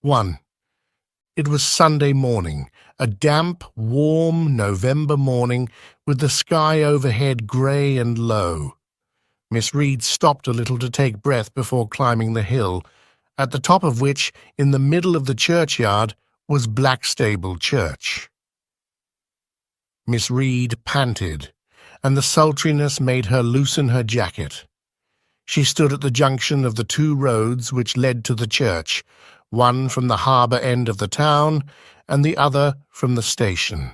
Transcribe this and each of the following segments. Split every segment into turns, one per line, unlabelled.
1. It was Sunday morning, a damp, warm November morning with the sky overhead grey and low. Miss Reed stopped a little to take breath before climbing the hill, at the top of which, in the middle of the churchyard, was Blackstable Church. Miss Reed panted, and the sultriness made her loosen her jacket. She stood at the junction of the two roads which led to the church, one from the harbour end of the town, and the other from the station.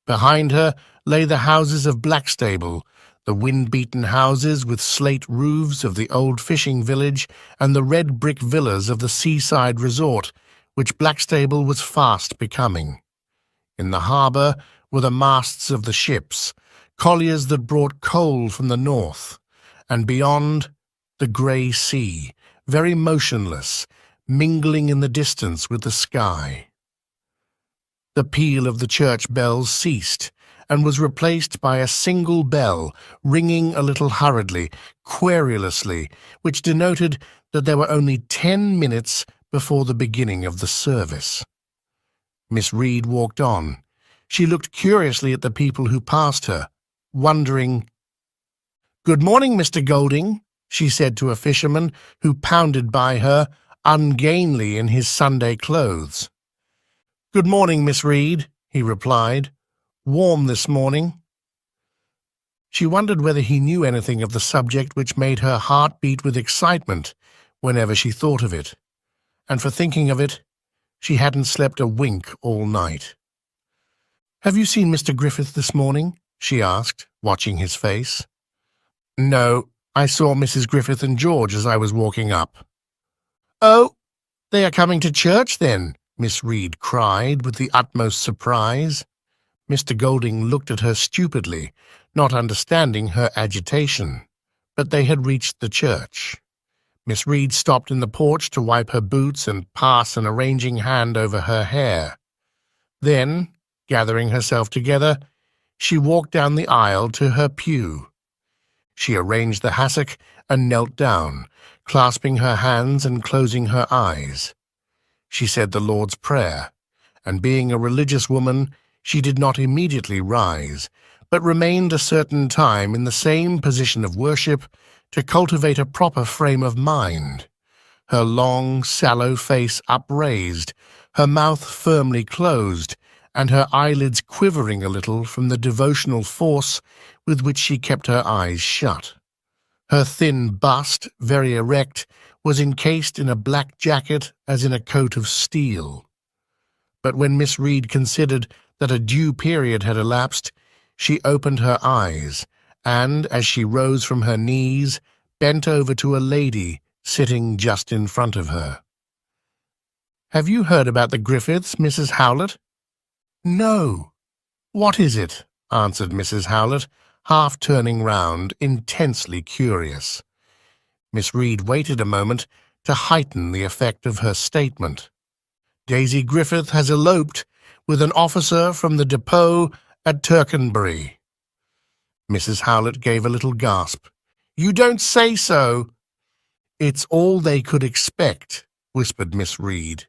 Behind her lay the houses of Blackstable, the wind-beaten houses with slate roofs of the old fishing village and the red brick villas of the seaside resort, which Blackstable was fast becoming. In the harbour were the masts of the ships, colliers that brought coal from the north, and beyond, the grey sea, very motionless, mingling in the distance with the sky. The peal of the church bells ceased, and was replaced by a single bell, ringing a little hurriedly, querulously, which denoted that there were only 10 minutes before the beginning of the service. Miss Reed walked on. She looked curiously at the people who passed her, wondering. "Good morning, Mr. Golding," she said to a fisherman who pounded by her, ungainly in his Sunday clothes. "Good morning, Miss Reed," he replied. "Warm this morning." She wondered whether he knew anything of the subject which made her heart beat with excitement whenever she thought of it, and for thinking of it, she hadn't slept a wink all night. "Have you seen Mr. Griffith this morning?" she asked, watching his face. "No, I saw Mrs. Griffith and George as I was walking up." "Oh, they are coming to church, then?" Miss Reed cried with the utmost surprise. Mr. Golding looked at her stupidly, not understanding her agitation. But they had reached the church. Miss Reed stopped in the porch to wipe her boots and pass an arranging hand over her hair. Then, gathering herself together, she walked down the aisle to her pew. She arranged the hassock and knelt down, clasping her hands and closing her eyes. She said the Lord's Prayer, and being a religious woman, she did not immediately rise, but remained a certain time in the same position of worship to cultivate a proper frame of mind, her long, sallow face upraised, her mouth firmly closed, and her eyelids quivering a little from the devotional force with which she kept her eyes shut. Her thin bust, very erect, was encased in a black jacket as in a coat of steel. But when Miss Reed considered that a due period had elapsed, she opened her eyes, and, as she rose from her knees, bent over to a lady sitting just in front of her. "Have you heard about the Griffiths, Mrs. Howlett?" "No." "What is it?" answered Mrs. Howlett, half turning round, intensely curious. Miss Reed waited a moment to heighten the effect of her statement. "Daisy Griffith has eloped with an officer from the depot at Tercanbury." Mrs. Howlett gave a little gasp. "You don't say so!" "It's all they could expect," whispered Miss Reed.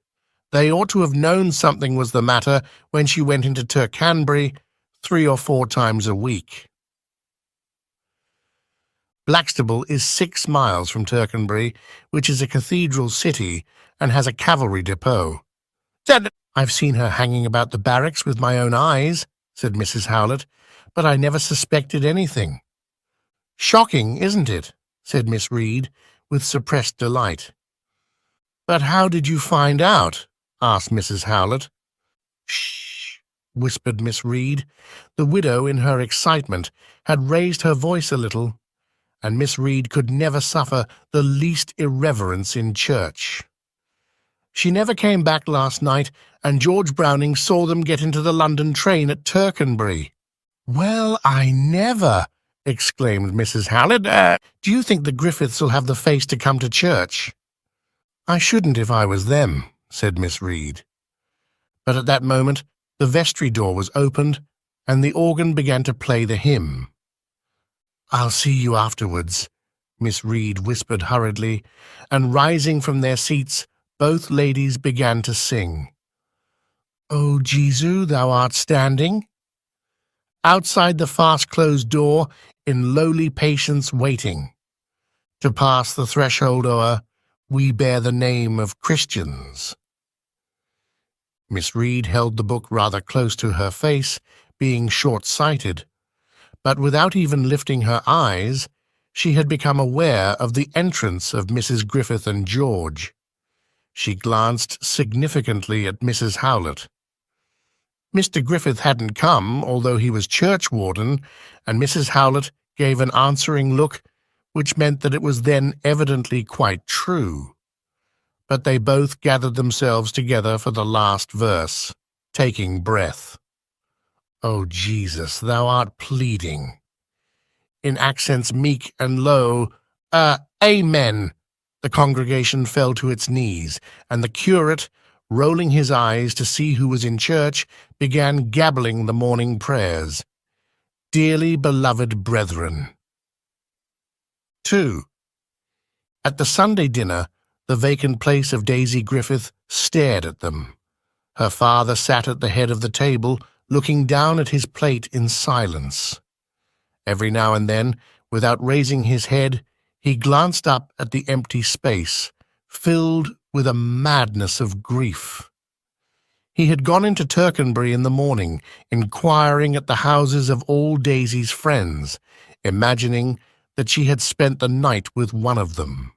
"They ought to have known something was the matter when she went into Tercanbury 3 or 4 times a week." Blackstable is 6 miles from Tercanbury, which is a cathedral city and has a cavalry depot. "I've seen her hanging about the barracks with my own eyes," said Mrs. Howlett, "but I never suspected anything." "Shocking, isn't it?" said Miss Reed, with suppressed delight. "But how did you find out?" asked Mrs. Howlett. "Shh," whispered Miss Reed. The widow, in her excitement, had raised her voice a little, and Miss Reed could never suffer the least irreverence in church. "She never came back last night, and George Browning saw them get into the London train at Tercanbury." "Well, I never!" exclaimed Mrs. Howlett. "Do you think the Griffiths will have the face to come to church?" "I shouldn't if I was them," said Miss Reed. But at that moment the vestry door was opened, and the organ began to play the hymn. "I'll see you afterwards," Miss Reed whispered hurriedly, and rising from their seats, both ladies began to sing. "O Jesu, thou art standing outside the fast-closed door, in lowly patience waiting. To pass the threshold o'er, we bear the name of Christians." Miss Reed held the book rather close to her face, being short-sighted, but without even lifting her eyes, she had become aware of the entrance of Mrs. Griffith and George. She glanced significantly at Mrs. Howlett. Mr. Griffith hadn't come, although he was churchwarden, and Mrs. Howlett gave an answering look, which meant that it was then evidently quite true. But they both gathered themselves together for the last verse, taking breath. "O Jesus, thou art pleading." In accents meek and low, "Amen." The congregation fell to its knees, and the curate, rolling his eyes to see who was in church, began gabbling the morning prayers. "Dearly beloved brethren." 2. At the Sunday dinner, the vacant place of Daisy Griffith stared at them. Her father sat at the head of the table, looking down at his plate in silence. Every now and then, without raising his head, he glanced up at the empty space, filled with a madness of grief. He had gone into Tercanbury in the morning, inquiring at the houses of all Daisy's friends, imagining that she had spent the night with one of them.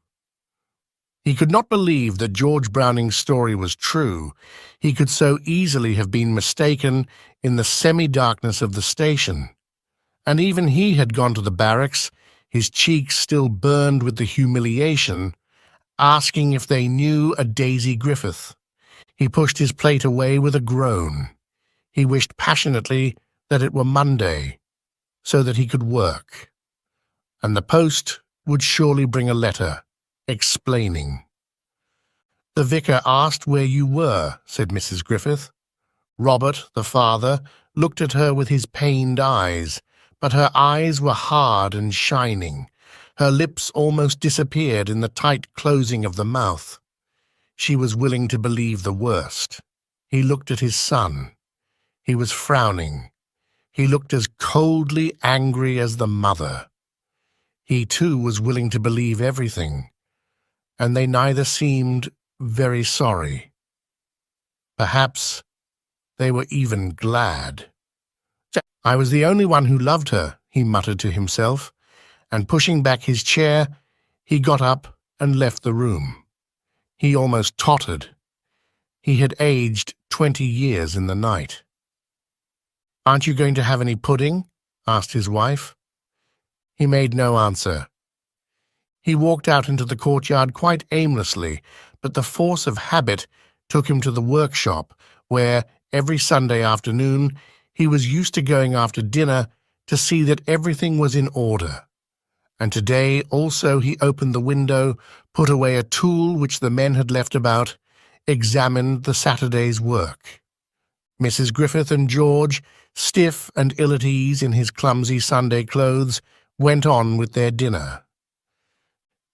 He could not believe that George Browning's story was true. He could so easily have been mistaken in the semi-darkness of the station. And even he had gone to the barracks, his cheeks still burned with the humiliation, asking if they knew a Daisy Griffith. He pushed his plate away with a groan. He wished passionately that it were Monday, so that he could work. And the post would surely bring a letter, explaining. "The vicar asked where you were," said Mrs. Griffith. Robert, the father, looked at her with his pained eyes, but her eyes were hard and shining. Her lips almost disappeared in the tight closing of the mouth. She was willing to believe the worst. He looked at his son. He was frowning. He looked as coldly angry as the mother. He, too, was willing to believe everything, and they neither seemed very sorry. Perhaps they were even glad. "I was the only one who loved her," he muttered to himself, and pushing back his chair, he got up and left the room. He almost tottered. He had aged 20 years in the night. "Aren't you going to have any pudding?" asked his wife. He made no answer. He walked out into the courtyard quite aimlessly, but the force of habit took him to the workshop, where, every Sunday afternoon, he was used to going after dinner to see that everything was in order. And today also he opened the window, put away a tool which the men had left about, examined the Saturday's work. Mrs. Griffith and George, stiff and ill at ease in his clumsy Sunday clothes, went on with their dinner.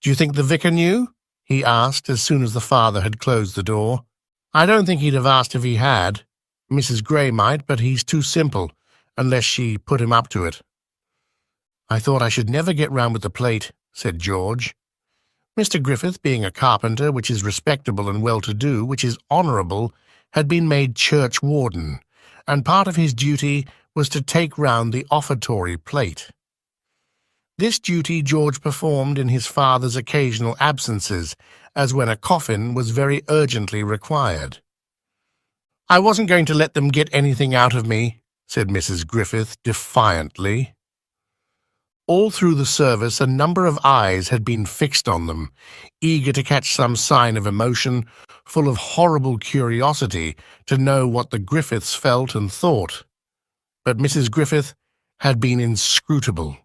"Do you think the vicar knew?" he asked as soon as the father had closed the door. "I don't think he'd have asked if he had. Mrs. Gray might, but he's too simple, unless she put him up to it." "I thought I should never get round with the plate," said George. Mr. Griffith, being a carpenter, which is respectable and well-to-do, which is honourable, had been made churchwarden, and part of his duty was to take round the offertory plate. This duty George performed in his father's occasional absences, as when a coffin was very urgently required. "I wasn't going to let them get anything out of me," said Mrs. Griffith defiantly. All through the service a number of eyes had been fixed on them, eager to catch some sign of emotion, full of horrible curiosity to know what the Griffiths felt and thought. But Mrs. Griffith had been inscrutable.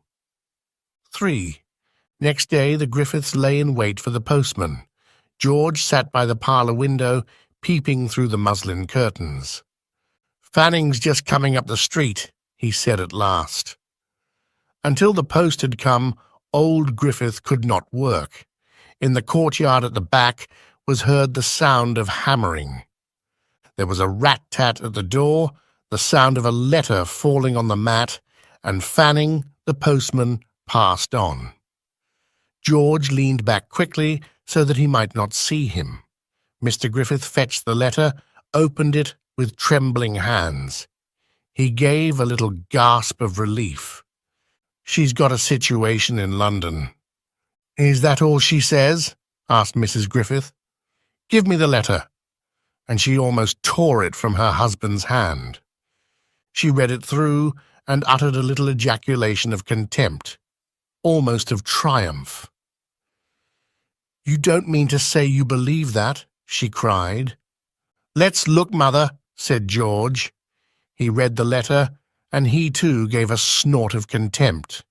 3. Next day the Griffiths lay in wait for the postman. George sat by the parlour window, peeping through the muslin curtains. "Fanning's just coming up the street," he said at last. Until the post had come, old Griffith could not work. In the courtyard at the back, was heard the sound of hammering. There was a rat-tat at the door, the sound of a letter falling on the mat, and Fanning, the postman, passed on. George leaned back quickly so that he might not see him. Mr. Griffith fetched the letter, opened it with trembling hands. He gave a little gasp of relief. "She's got a situation in London." "Is that all she says?" asked Mrs. Griffith. "Give me the letter." And she almost tore it from her husband's hand. She read it through and uttered a little ejaculation of contempt, almost of triumph. "You don't mean to say you believe that?" she cried. "Let's look, mother," said George. He read the letter, and he too gave a snort of contempt.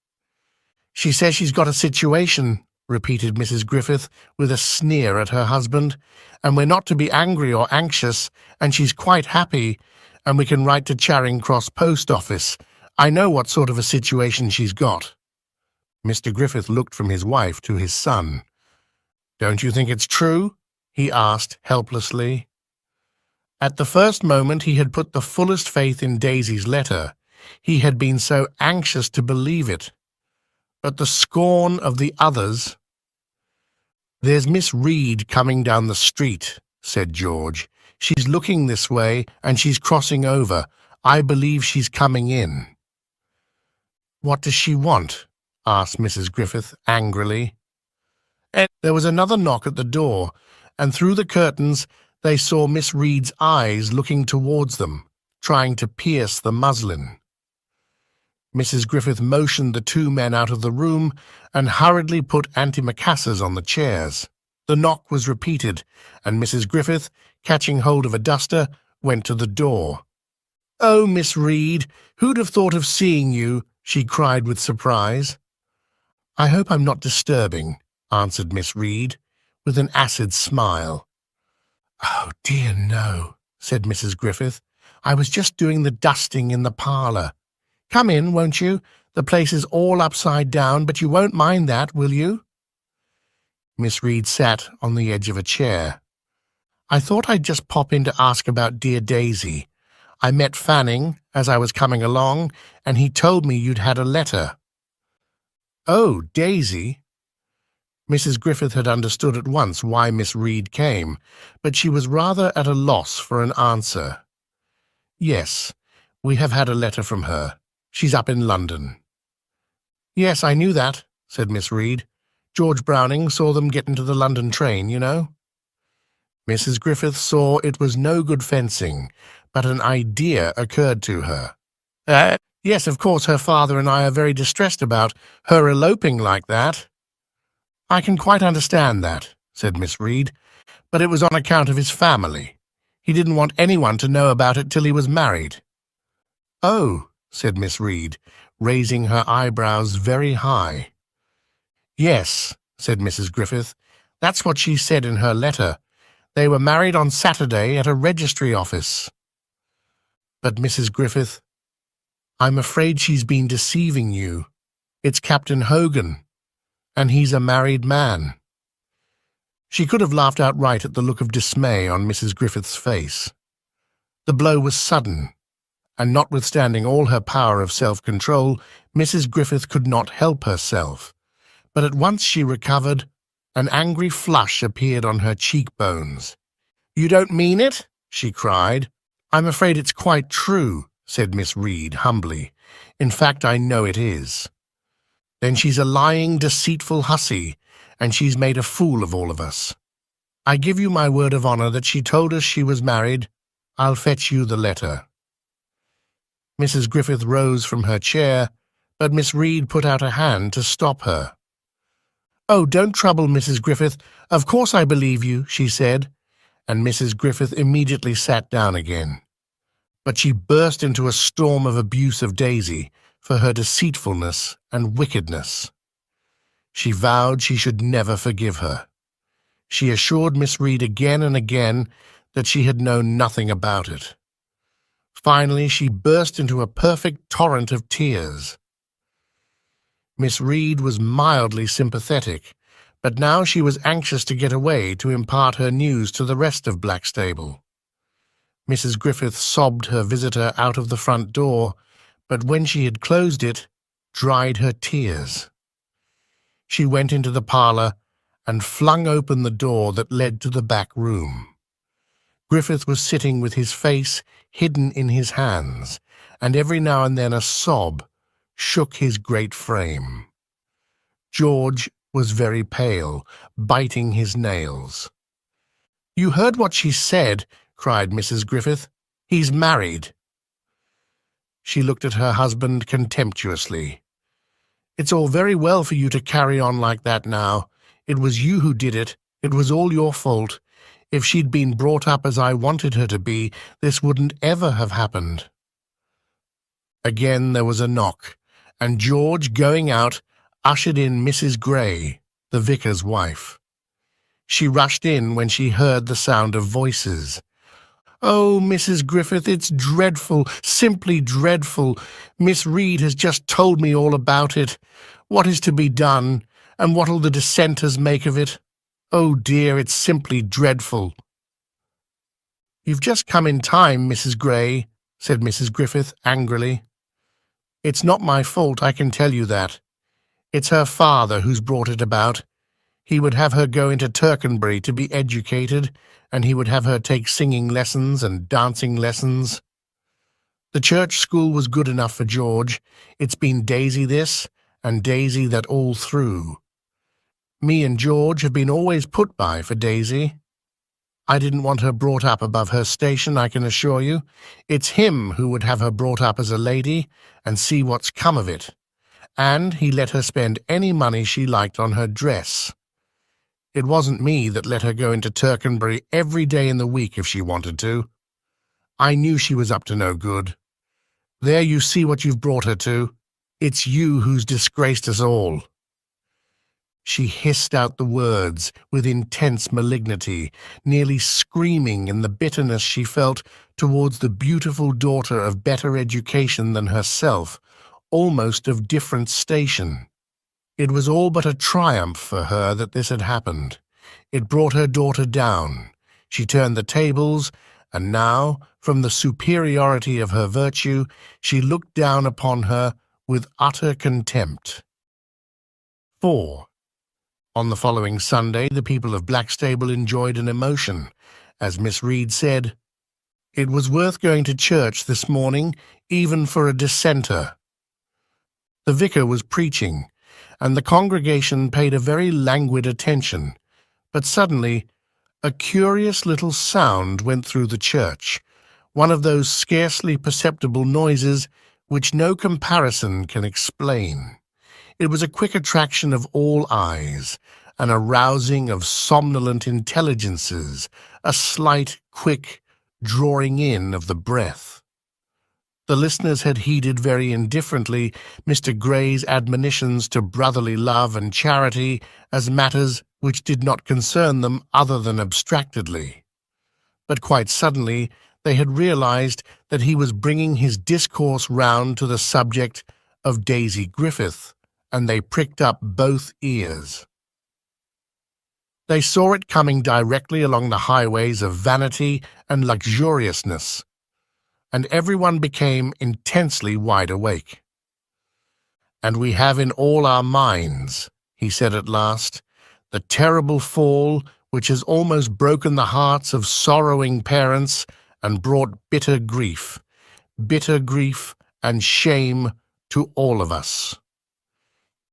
"She says she's got a situation," repeated Mrs. Griffith with a sneer at her husband, "and we're not to be angry or anxious, and she's quite happy, and we can write to Charing Cross Post Office. I know what sort of a situation she's got." Mr. Griffith looked from his wife to his son. "Don't you think it's true?" he asked helplessly. At the first moment he had put the fullest faith in Daisy's letter. He had been so anxious to believe it. But the scorn of the others— "There's Miss Reed coming down the street," said George. "She's looking this way, and she's crossing over. I believe she's coming in." "What does she want?" asked Mrs. Griffith angrily. And there was another knock at the door, and through the curtains they saw Miss Reed's eyes looking towards them, trying to pierce the muslin. Mrs. Griffith motioned the two men out of the room and hurriedly put antimacassars on the chairs. The knock was repeated, and Mrs. Griffith, catching hold of a duster, went to the door. "Oh, Miss Reed, who'd have thought of seeing you?" she cried with surprise. "I hope I'm not disturbing," answered Miss Reed, with an acid smile. "Oh, dear, no," said Mrs. Griffith. "I was just doing the dusting in the parlour. Come in, won't you? The place is all upside down, but you won't mind that, will you?" Miss Reed sat on the edge of a chair. "I thought I'd just pop in to ask about dear Daisy. I met Fanning as I was coming along, and he told me you'd had a letter." "Oh, Daisy?" Mrs. Griffith had understood at once why Miss Reed came, but she was rather at a loss for an answer. "Yes, we have had a letter from her. She's up in London." "Yes, I knew that," said Miss Reed. "George Browning saw them get into the London train, you know." Mrs. Griffith saw it was no good fencing, but an idea occurred to her. Yes, of course her father and I are very distressed about her eloping like that." "I can quite understand that," said Miss Reed, "but it was on account of his family. He didn't want anyone to know about it till he was married." "Oh," said Miss Reed, raising her eyebrows very high. "Yes," said Mrs. Griffith, "that's what she said in her letter. They were married on Saturday at a registry office." "But, Mrs. Griffith, I'm afraid she's been deceiving you. It's Captain Hogan, and he's a married man." She could have laughed outright at the look of dismay on Mrs. Griffith's face. The blow was sudden, and notwithstanding all her power of self-control, Mrs. Griffith could not help herself. But at once she recovered. An angry flush appeared on her cheekbones. "You don't mean it?" she cried. "I'm afraid it's quite true," said Miss Reed humbly. "In fact, I know it is." "Then she's a lying, deceitful hussy, and she's made a fool of all of us. I give you my word of honour that she told us she was married. I'll fetch you the letter." Mrs. Griffith rose from her chair, but Miss Reed put out a hand to stop her. "Oh, don't trouble, Mrs. Griffith. Of course I believe you," she said, and Mrs. Griffith immediately sat down again. But she burst into a storm of abuse of Daisy for her deceitfulness and wickedness. She vowed she should never forgive her. She assured Miss Reed again and again that she had known nothing about it. Finally, she burst into a perfect torrent of tears. Miss Reed was mildly sympathetic, but now she was anxious to get away to impart her news to the rest of Blackstable. Mrs. Griffith sobbed her visitor out of the front door, but when she had closed it, dried her tears. She went into the parlour and flung open the door that led to the back room. Griffith was sitting with his face hidden in his hands, and every now and then a sob shook his great frame. George was very pale, biting his nails. "You heard what she said," cried Mrs. Griffith. "He's married." She looked at her husband contemptuously. "It's all very well for you to carry on like that now. It was you who did it. It was all your fault. If she'd been brought up as I wanted her to be, this wouldn't ever have happened." Again there was a knock, and George, going out, ushered in Mrs. Gray, the vicar's wife. She rushed in when she heard the sound of voices. "Oh, Mrs. Griffith, it's dreadful, simply dreadful. Miss Reed has just told me all about it. What is to be done, and what'll the dissenters make of it? Oh dear, it's simply dreadful." "You've just come in time, Mrs. Gray," said Mrs. Griffith angrily. "It's not my fault, I can tell you that. It's her father who's brought it about. He would have her go into Tercanbury to be educated, and he would have her take singing lessons and dancing lessons. The church school was good enough for George. It's been Daisy this, and Daisy that all through. Me and George have been always put by for Daisy. I didn't want her brought up above her station, I can assure you. It's him who would have her brought up as a lady, and see what's come of it. And he let her spend any money she liked on her dress. It wasn't me that let her go into Tercanbury every day in the week if she wanted to. I knew she was up to no good. There you see what you've brought her to. It's you who's disgraced us all." She hissed out the words with intense malignity, nearly screaming in the bitterness she felt towards the beautiful daughter of better education than herself, almost of different station. It was all but a triumph for her that this had happened. It brought her daughter down. She turned the tables, and now, from the superiority of her virtue, she looked down upon her with utter contempt. 4. On the following Sunday, the people of Blackstable enjoyed an emotion. As Miss Reed said, "It was worth going to church this morning, even for a dissenter." The vicar was preaching, and the congregation paid a very languid attention, but suddenly a curious little sound went through the church, one of those scarcely perceptible noises which no comparison can explain. It was a quick attraction of all eyes, an arousing of somnolent intelligences, a slight, quick drawing in of the breath. The listeners had heeded very indifferently Mr. Gray's admonitions to brotherly love and charity as matters which did not concern them other than abstractedly. But quite suddenly they had realized that he was bringing his discourse round to the subject of Daisy Griffith, and they pricked up both ears. They saw it coming directly along the highways of vanity and luxuriousness, and everyone became intensely wide awake. "And we have in all our minds," he said at last, "the terrible fall which has almost broken the hearts of sorrowing parents and brought bitter grief and shame to all of us."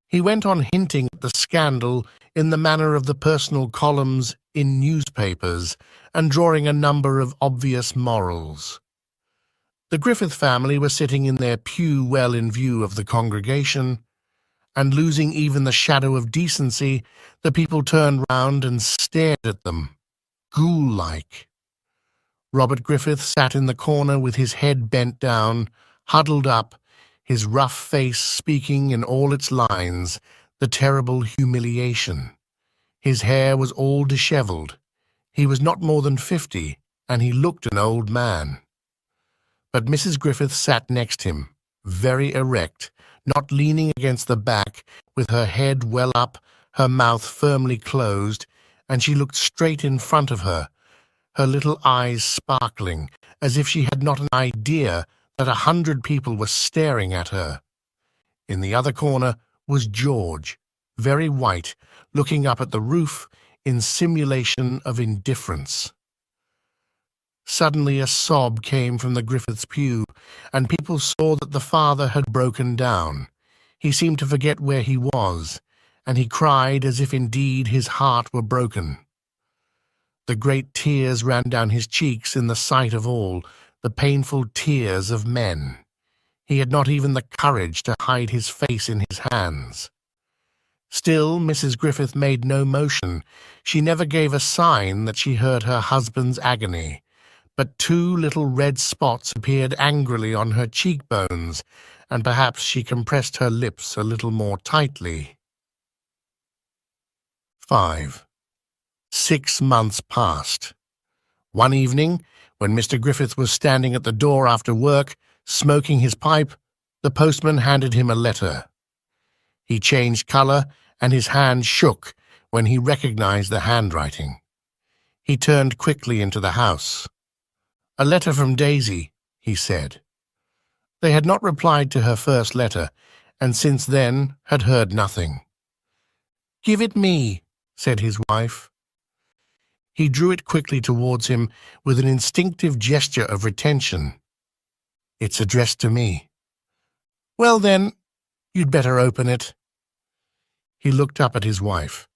He went on hinting at the scandal in the manner of the personal columns in newspapers, and drawing a number of obvious morals. The Griffith family were sitting in their pew well in view of the congregation, and losing even the shadow of decency, the people turned round and stared at them, ghoul-like. Robert Griffith sat in the corner with his head bent down, huddled up, his rough face speaking in all its lines the terrible humiliation. His hair was all dishevelled. He was not more than 50, and he looked an old man. But Mrs. Griffith sat next him, very erect, not leaning against the back, with her head well up, her mouth firmly closed, and she looked straight in front of her, her little eyes sparkling, as if she had not an idea that 100 people were staring at her. In the other corner was George, very white, looking up at the roof in simulation of indifference. Suddenly a sob came from the Griffiths' pew, and people saw that the father had broken down. He seemed to forget where he was, and he cried as if indeed his heart were broken. The great tears ran down his cheeks in the sight of all, the painful tears of men. He had not even the courage to hide his face in his hands. Still, Mrs. Griffith made no motion. She never gave a sign that she heard her husband's agony, but 2 little red spots appeared angrily on her cheekbones, and perhaps she compressed her lips a little more tightly. 5. 6 months passed. One evening, when Mr. Griffith was standing at the door after work, smoking his pipe, the postman handed him a letter. He changed colour, and his hand shook when he recognized the handwriting. He turned quickly into the house. "A letter from Daisy," he said. They had not replied to her first letter, and since then had heard nothing. "Give it me," said his wife. He drew it quickly towards him with an instinctive gesture of retention. "It's addressed to me." "Well then, you'd better open it." He looked up at his wife.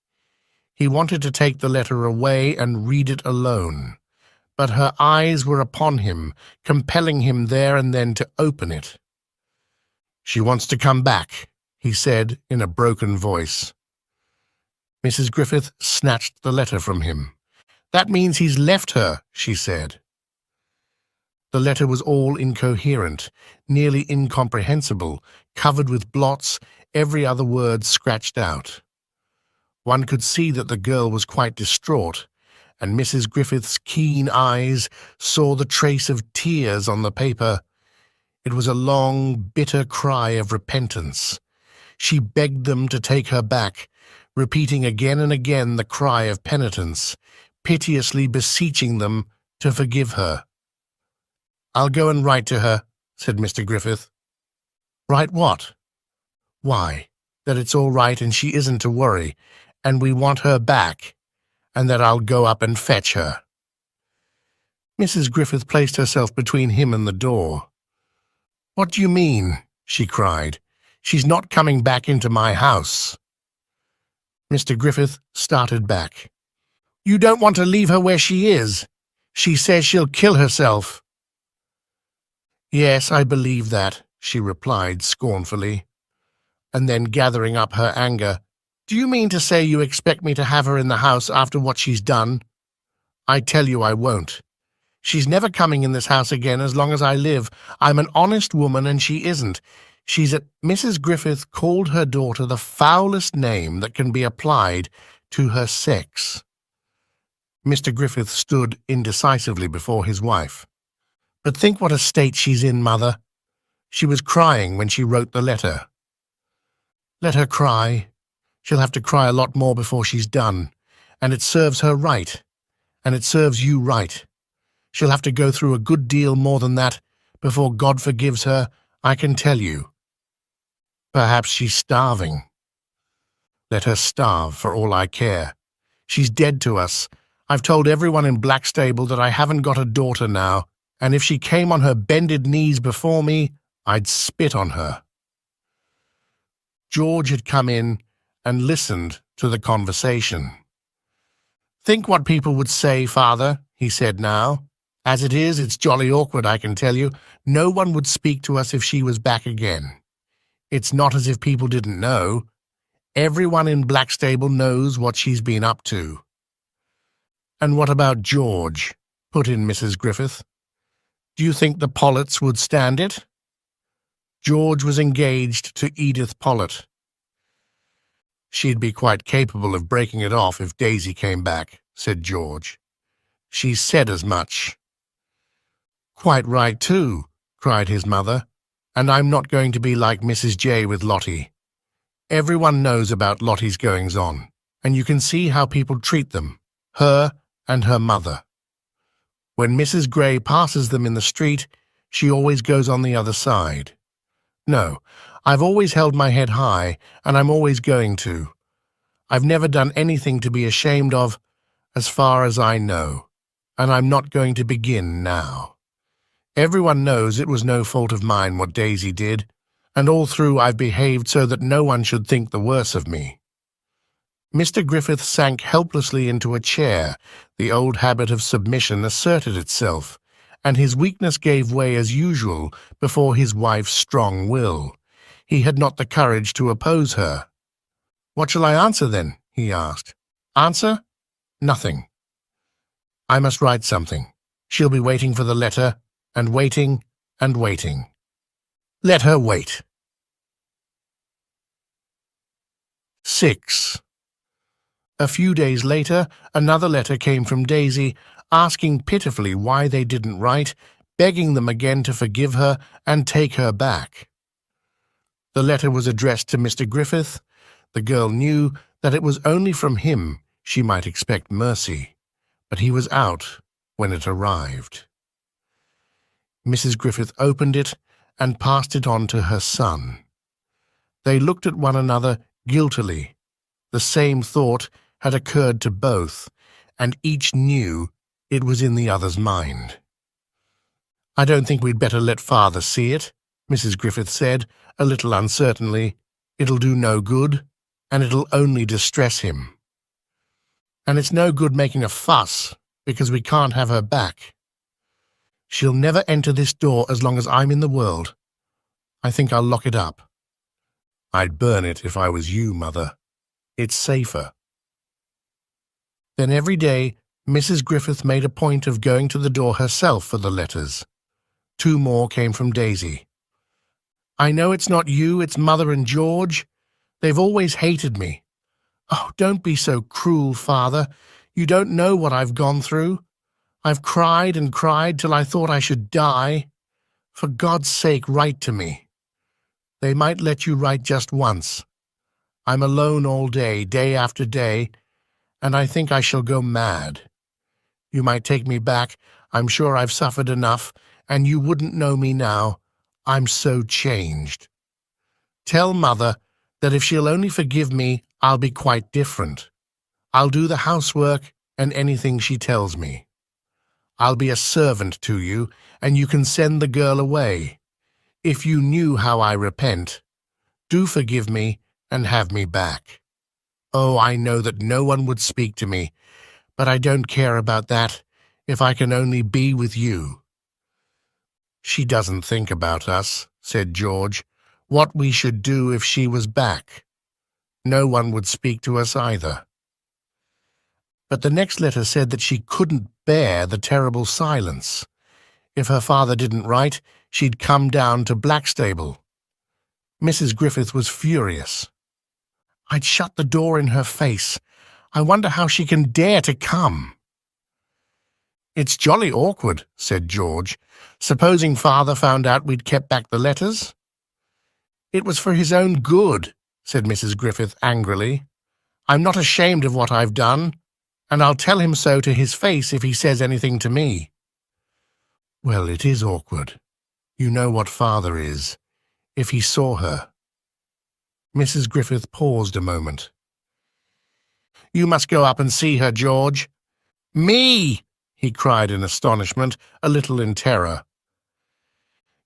He wanted to take the letter away and read it alone, but her eyes were upon him, compelling him there and then to open it. "She wants to come back," he said in a broken voice. Mrs. Griffith snatched the letter from him. "That means he's left her," she said. The letter was all incoherent, nearly incomprehensible, covered with blots, every other word scratched out. One could see that the girl was quite distraught, and Mrs. Griffith's keen eyes saw the trace of tears on the paper. It was a long, bitter cry of repentance. She begged them to take her back, repeating again and again the cry of penitence, piteously beseeching them to forgive her. "I'll go and write to her," said Mr. Griffith. "Write what?" "Why, that it's all right and she isn't to worry, and we want her back, and that I'll go up and fetch her." Mrs. Griffith placed herself between him and the door. "What do you mean?" she cried. "She's not coming back into my house." Mr. Griffith started back. "You don't want to leave her where she is. She says she'll kill herself." "Yes, I believe that," she replied scornfully. And then, gathering up her anger, "Do you mean to say you expect me to have her in the house after what she's done? I tell you I won't. She's never coming in this house again as long as I live. I'm an honest woman, and she isn't. Mrs. Griffith called her daughter the foulest name that can be applied to her sex." Mr. Griffith stood indecisively before his wife. "But think what a state she's in, Mother. She was crying when she wrote the letter." "Let her cry. She'll have to cry a lot more before she's done, and it serves her right, and it serves you right. She'll have to go through a good deal more than that before God forgives her, I can tell you. Perhaps she's starving. Let her starve for all I care. She's dead to us. I've told everyone in Blackstable that I haven't got a daughter now, and if she came on her bended knees before me, I'd spit on her." George had come in and listened to the conversation. "Think what people would say, Father," he said now. "As it is, it's jolly awkward, I can tell you. No one would speak to us if she was back again. It's not as if people didn't know. Everyone in Blackstable knows what she's been up to." "And what about George?" put in Mrs. Griffith. "Do you think the Pollets would stand it?" George was engaged to Edith Pollet. "She'd be quite capable of breaking it off if Daisy came back," said George. "She's said as much." "Quite right, too," cried his mother. "And I'm not going to be like Mrs. J with Lottie. Everyone knows about Lottie's goings-on, and you can see how people treat them, her and her mother. When Mrs. Gray passes them in the street, she always goes on the other side. No, I've always held my head high, and I'm always going to. I've never done anything to be ashamed of, as far as I know, and I'm not going to begin now. Everyone knows it was no fault of mine what Daisy did, and all through I've behaved so that no one should think the worse of me. Mr. Griffith sank helplessly into a chair. The old habit of submission asserted itself, and his weakness gave way as usual before his wife's strong will. He had not the courage to oppose her. "What shall I answer, then?" he asked. "Answer? Nothing. I must write something. She'll be waiting for the letter, and waiting, and waiting. Let her wait." 6. A few days later, another letter came from Daisy, asking pitifully why they didn't write, begging them again to forgive her and take her back. The letter was addressed to Mr. Griffith. The girl knew that it was only from him she might expect mercy, but he was out when it arrived. Mrs. Griffith opened it and passed it on to her son. They looked at one another guiltily. The same thought had occurred to both, and each knew it was in the other's mind. "I don't think we'd better let father see it," Mrs. Griffith said, a little uncertainly. "It'll do no good, and it'll only distress him. And it's no good making a fuss, because we can't have her back. She'll never enter this door as long as I'm in the world. I think I'll lock it up." "I'd burn it if I was you, Mother. It's safer." Then every day Mrs. Griffith made a point of going to the door herself for the letters. 2 more came from Daisy. "I know it's not you, it's Mother and George. They've always hated me. Oh, don't be so cruel, Father. You don't know what I've gone through. I've cried and cried till I thought I should die. For God's sake, write to me. They might let you write just once. I'm alone all day, day after day, and I think I shall go mad. You might take me back. I'm sure I've suffered enough, and you wouldn't know me now. I'm so changed. Tell Mother that if she'll only forgive me, I'll be quite different. I'll do the housework and anything she tells me. I'll be a servant to you, and you can send the girl away. If you knew how I repent, do forgive me and have me back. Oh, I know that no one would speak to me, but I don't care about that if I can only be with you." "She doesn't think about us," said George, "what we should do if she was back. No one would speak to us either." But the next letter said that she couldn't bear the terrible silence. If her father didn't write, she'd come down to Blackstable. Mrs. Griffith was furious. "I'd shut the door in her face. I wonder how she can dare to come." "It's jolly awkward," said George. "Supposing father found out we'd kept back the letters?" "It was for his own good," said Mrs. Griffith angrily. "I'm not ashamed of what I've done, and I'll tell him so to his face if he says anything to me." "Well, it is awkward. You know what father is. If he saw her—" Mrs. Griffith paused a moment. "You must go up and see her, George." "Me!" he cried in astonishment, a little in terror.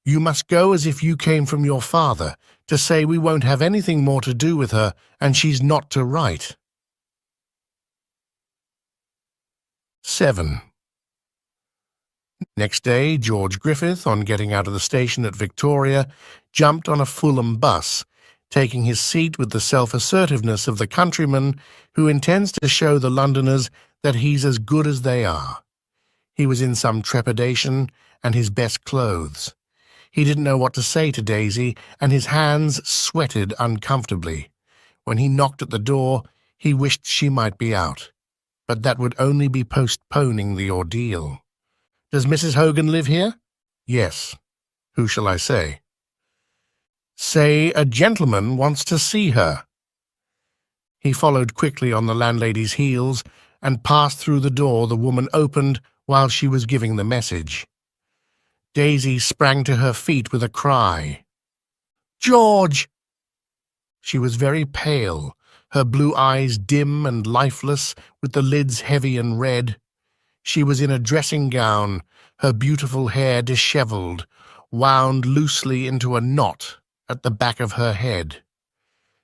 "You must go as if you came from your father, to say we won't have anything more to do with her, and she's not to write." 7. Next day, George Griffith, on getting out of the station at Victoria, jumped on a Fulham bus, taking his seat with the self-assertiveness of the countryman who intends to show the Londoners that he's as good as they are. He was in some trepidation and his best clothes. He didn't know what to say to Daisy, and his hands sweated uncomfortably. When he knocked at the door, he wished she might be out, but that would only be postponing the ordeal. "Does Mrs. Hogan live here?" "Yes." "Who shall I say?" "Say a gentleman wants to see her," He followed quickly on the landlady's heels and passed through the door the woman opened while she was giving the message. Daisy sprang to her feet with a cry. "George!" She was very pale, her blue eyes dim and lifeless, with the lids heavy and red. She was in a dressing gown, her beautiful hair dishevelled, wound loosely into a knot at the back of her head.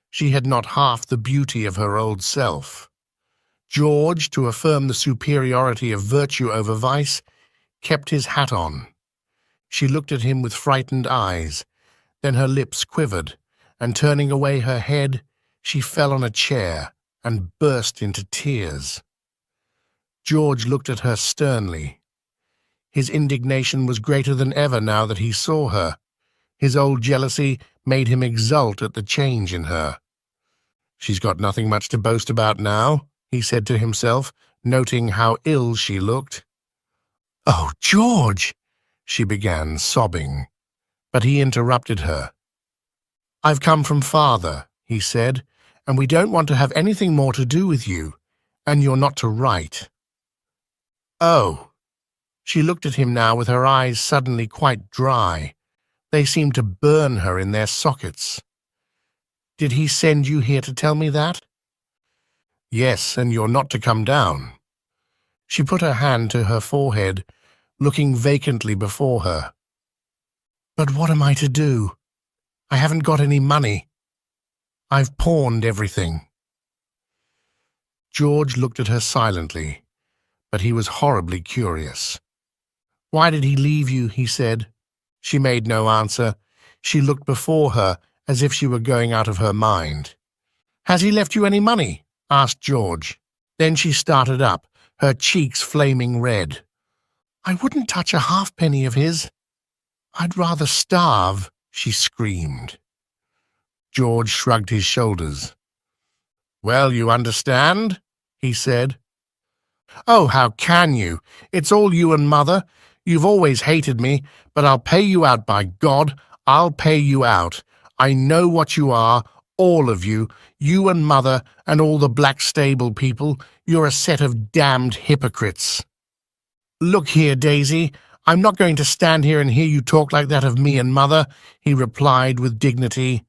She had not half the beauty of her old self. George, to affirm the superiority of virtue over vice, kept his hat on. She looked at him with frightened eyes. Then her lips quivered, and turning away her head, she fell on a chair and burst into tears. George looked at her sternly. His indignation was greater than ever now that he saw her. His old jealousy made him exult at the change in her. "She's got nothing much to boast about now," he said to himself, noting how ill she looked. "Oh, George!" she began, sobbing. But he interrupted her. "I've come from father," he said, "and we don't want to have anything more to do with you, and you're not to write." "Oh." She looked at him now with her eyes suddenly quite dry. They seemed to burn her in their sockets. "Did he send you here to tell me that?" "Yes, and you're not to come down." She put her hand to her forehead, looking vacantly before her. "But what am I to do? I haven't got any money. I've pawned everything." George looked at her silently, but he was horribly curious. "Why did he leave you?" he said. She made no answer. She looked before her as if she were going out of her mind. "Has he left you any money?" asked George. Then she started up, her cheeks flaming red. "I wouldn't touch a halfpenny of his. I'd rather starve," she screamed. George shrugged his shoulders. "Well, you understand?" he said. "Oh, how can you? It's all you and Mother. You've always hated me, but I'll pay you out, by God. I'll pay you out. I know what you are, all of you, you and Mother and all the Blackstable people. You're a set of damned hypocrites." "Look here, Daisy, I'm not going to stand here and hear you talk like that of me and Mother," he replied with dignity.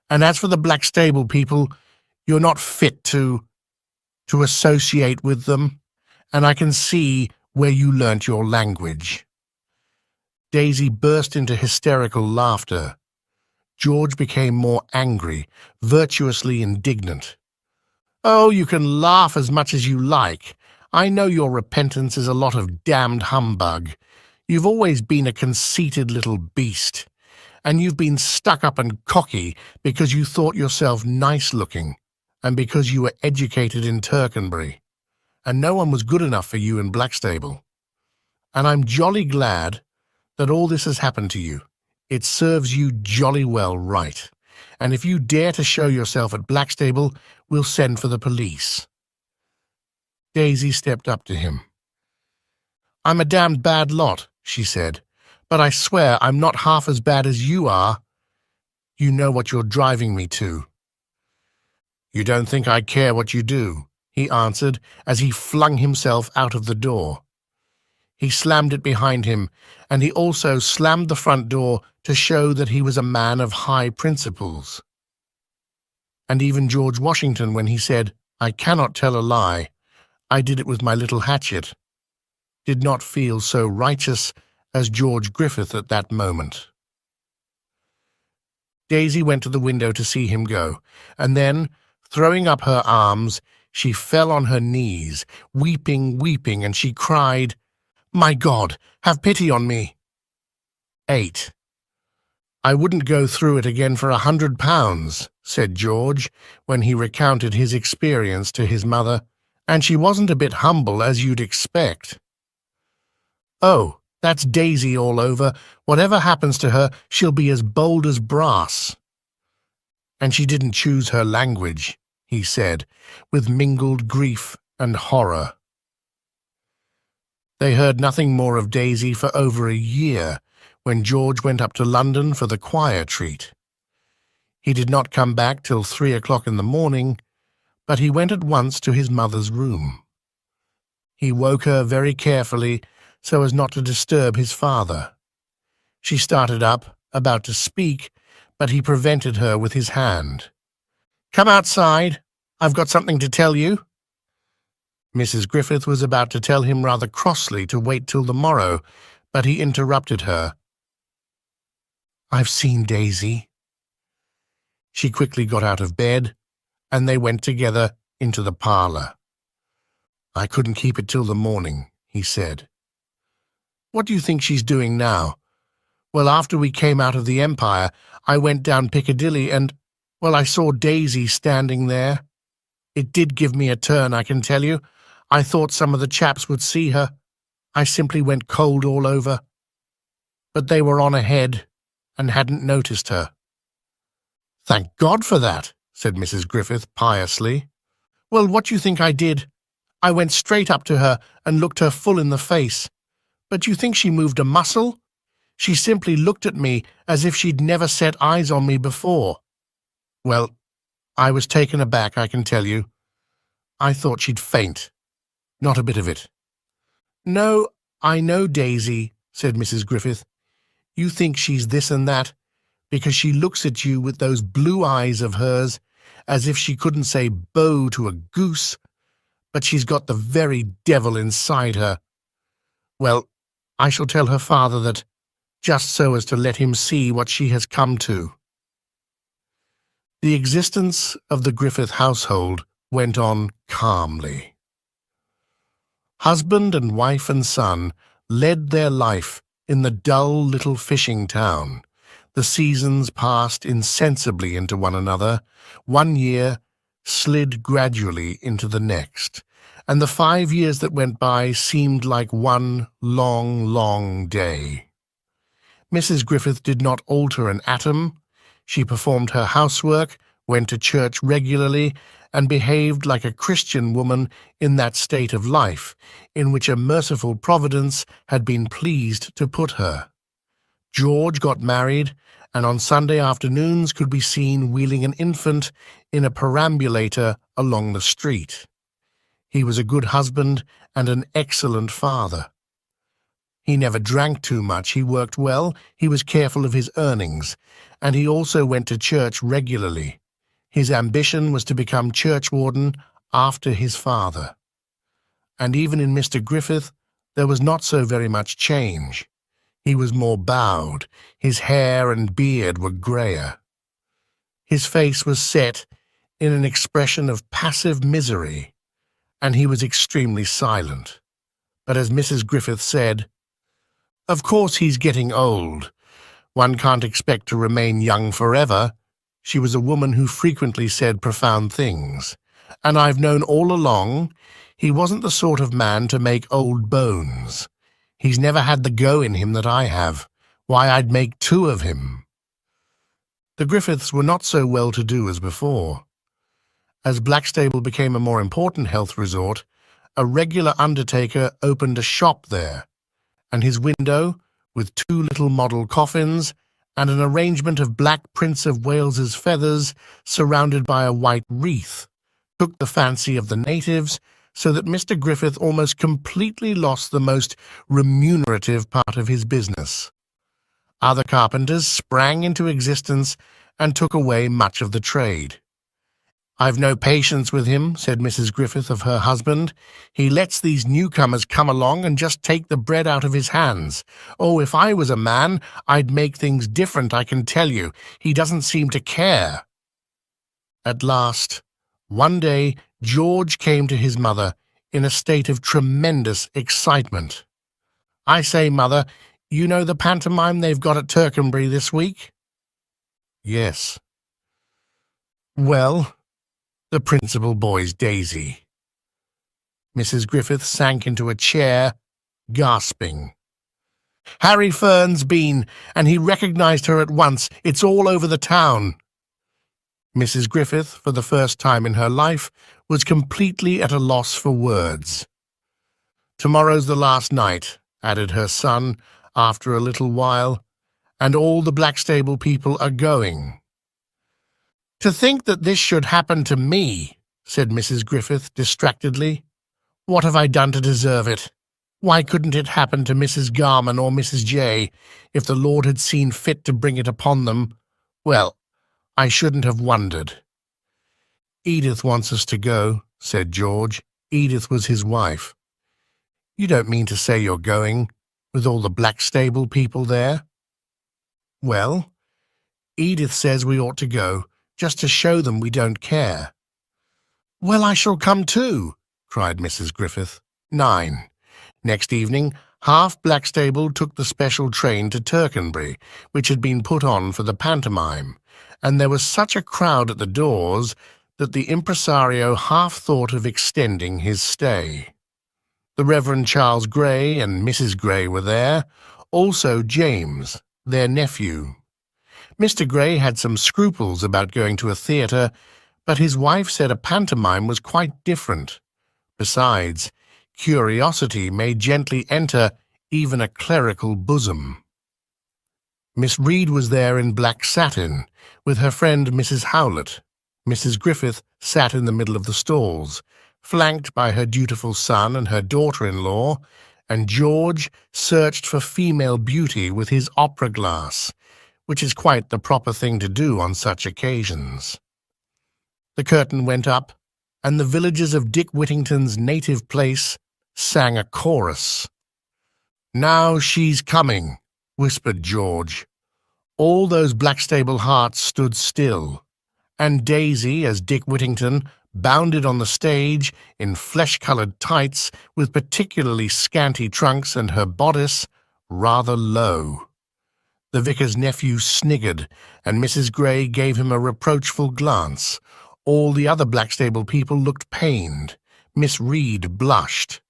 "And as for the Blackstable people, you're not fit to associate with them, and I can see where you learnt your language." Daisy burst into hysterical laughter. George became more angry, virtuously indignant. "Oh, you can laugh as much as you like. I know your repentance is a lot of damned humbug. You've always been a conceited little beast, and you've been stuck up and cocky because you thought yourself nice-looking, and because you were educated in Tercanbury, and no one was good enough for you in Blackstable. And I'm jolly glad that all this has happened to you. It serves you jolly well right, and if you dare to show yourself at Blackstable, we'll send for the police." Daisy stepped up to him. "I'm a damned bad lot," she said, "but I swear I'm not half as bad as you are. You know what you're driving me to." "You don't think I care what you do," he answered as he flung himself out of the door. He slammed it behind him, and he also slammed the front door to show that he was a man of high principles. And even George Washington, when he said, "I cannot tell a lie, I did it with my little hatchet," did not feel so righteous as George Griffith at that moment. Daisy went to the window to see him go, and then, throwing up her arms, she fell on her knees, weeping, and she cried, "My God, have pity on me." 8. "I wouldn't go through it again for £100, said George, when he recounted his experience to his mother, "and she wasn't a bit humble, as you'd expect." "Oh, that's Daisy all over. Whatever happens to her, she'll be as bold as brass." "And she didn't choose her language," he said, with mingled grief and horror. They heard nothing more of Daisy for over a year, when George went up to London for the choir treat. He did not come back till 3 o'clock in the morning, but he went at once to his mother's room. He woke her very carefully so as not to disturb his father. She started up, about to speak, but he prevented her with his hand. "Come outside. I've got something to tell you." Mrs. Griffith was about to tell him rather crossly to wait till the morrow, but he interrupted her. "I've seen Daisy." She quickly got out of bed, and they went together into the parlour. "I couldn't keep it till the morning," he said. "What do you think she's doing now?" "Well, after we came out of the Empire, I went down Piccadilly and, well, I saw Daisy standing there. It did give me a turn, I can tell you. I thought some of the chaps would see her. I simply went cold all over. But they were on ahead and hadn't noticed her." "Thank God for that," said Mrs. Griffith piously. "Well, what do you think I did? I went straight up to her and looked her full in the face. But do you think she moved a muscle? She simply looked at me as if she'd never set eyes on me before. Well, I was taken aback, I can tell you. I thought she'd faint. Not a bit of it." "No, I know Daisy," said Mrs. Griffith. "You think she's this and that, because she looks at you with those blue eyes of hers, as if she couldn't say bo to a goose, but she's got the very devil inside her. Well, I shall tell her father that, just so as to let him see what she has come to." The existence of the Griffith household went on calmly. Husband and wife and son led their life in the dull little fishing town. The seasons passed insensibly into one another. 1 year slid gradually into the next, and the 5 years that went by seemed like one long, long day. Mrs. Griffith did not alter an atom. She performed her housework, went to church regularly, and behaved like a Christian woman in that state of life in which a merciful Providence had been pleased to put her. George got married, and on Sunday afternoons could be seen wheeling an infant in a perambulator along the street. He was a good husband and an excellent father. He never drank too much, he worked well, he was careful of his earnings, and he also went to church regularly. His ambition was to become churchwarden after his father. And even in Mr. Griffith there was not so very much change. He was more bowed, his hair and beard were greyer. His face was set in an expression of passive misery, and he was extremely silent. But as Mrs. Griffith said, "Of course he's getting old. One can't expect to remain young forever." She was a woman who frequently said profound things, and I've known all along he wasn't the sort of man to make old bones. He's never had the go in him that I have. Why, I'd make 2 of him. The Griffiths were not so well-to-do as before. As Blackstable became a more important health resort, a regular undertaker opened a shop there, and his window, with 2 little model coffins and an arrangement of black Prince of Wales's feathers surrounded by a white wreath, took the fancy of the natives, so that Mr. Griffith almost completely lost the most remunerative part of his business. Other carpenters sprang into existence and took away much of the trade. "I've no patience with him," said Mrs. Griffith of her husband. "He lets these newcomers come along and just take the bread out of his hands. Oh, if I was a man, I'd make things different, I can tell you. He doesn't seem to care." At last, one day, George came to his mother in a state of tremendous excitement. "I say, Mother, you know the pantomime they've got at Tercanbury this week?" "Yes." "Well, the principal boy's Daisy." Mrs. Griffith sank into a chair, gasping. "Harry Fern's been, and he recognized her at once. It's all over the town." Mrs. Griffith, for the first time in her life, was completely at a loss for words. "Tomorrow's the last night," added her son, after a little while, "and all the Blackstable people are going." "To think that this should happen to me," said Mrs. Griffith distractedly. "What have I done to deserve it? Why couldn't it happen to Mrs. Garman or Mrs. J? If the Lord had seen fit to bring it upon them, well, I shouldn't have wondered." "Edith wants us to go," said George. Edith was his wife. "You don't mean to say you're going, with all the Blackstable people there?" "Well, Edith says we ought to go, just to show them we don't care." "Well, I shall come too," cried Mrs. Griffith. 9. Next evening, half Blackstable took the special train to Tercanbury, which had been put on for the pantomime, and there was such a crowd at the doors that the impresario half thought of extending his stay. The Reverend Charles Gray and Mrs. Gray were there, also James, their nephew. Mr. Gray had some scruples about going to a theatre, but his wife said a pantomime was quite different. Besides, curiosity may gently enter even a clerical bosom. Miss Reed was there in black satin, with her friend Mrs. Howlett. Mrs. Griffith sat in the middle of the stalls, flanked by her dutiful son and her daughter-in-law, and George searched for female beauty with his opera glass, which is quite the proper thing to do on such occasions. The curtain went up, and the villagers of Dick Whittington's native place sang a chorus. "Now she's coming," whispered George. All those Blackstable hearts stood still, and Daisy, as Dick Whittington, bounded on the stage in flesh-coloured tights with particularly scanty trunks and her bodice rather low. The vicar's nephew sniggered, and Mrs. Gray gave him a reproachful glance. All the other Blackstable people looked pained. Miss Reed blushed.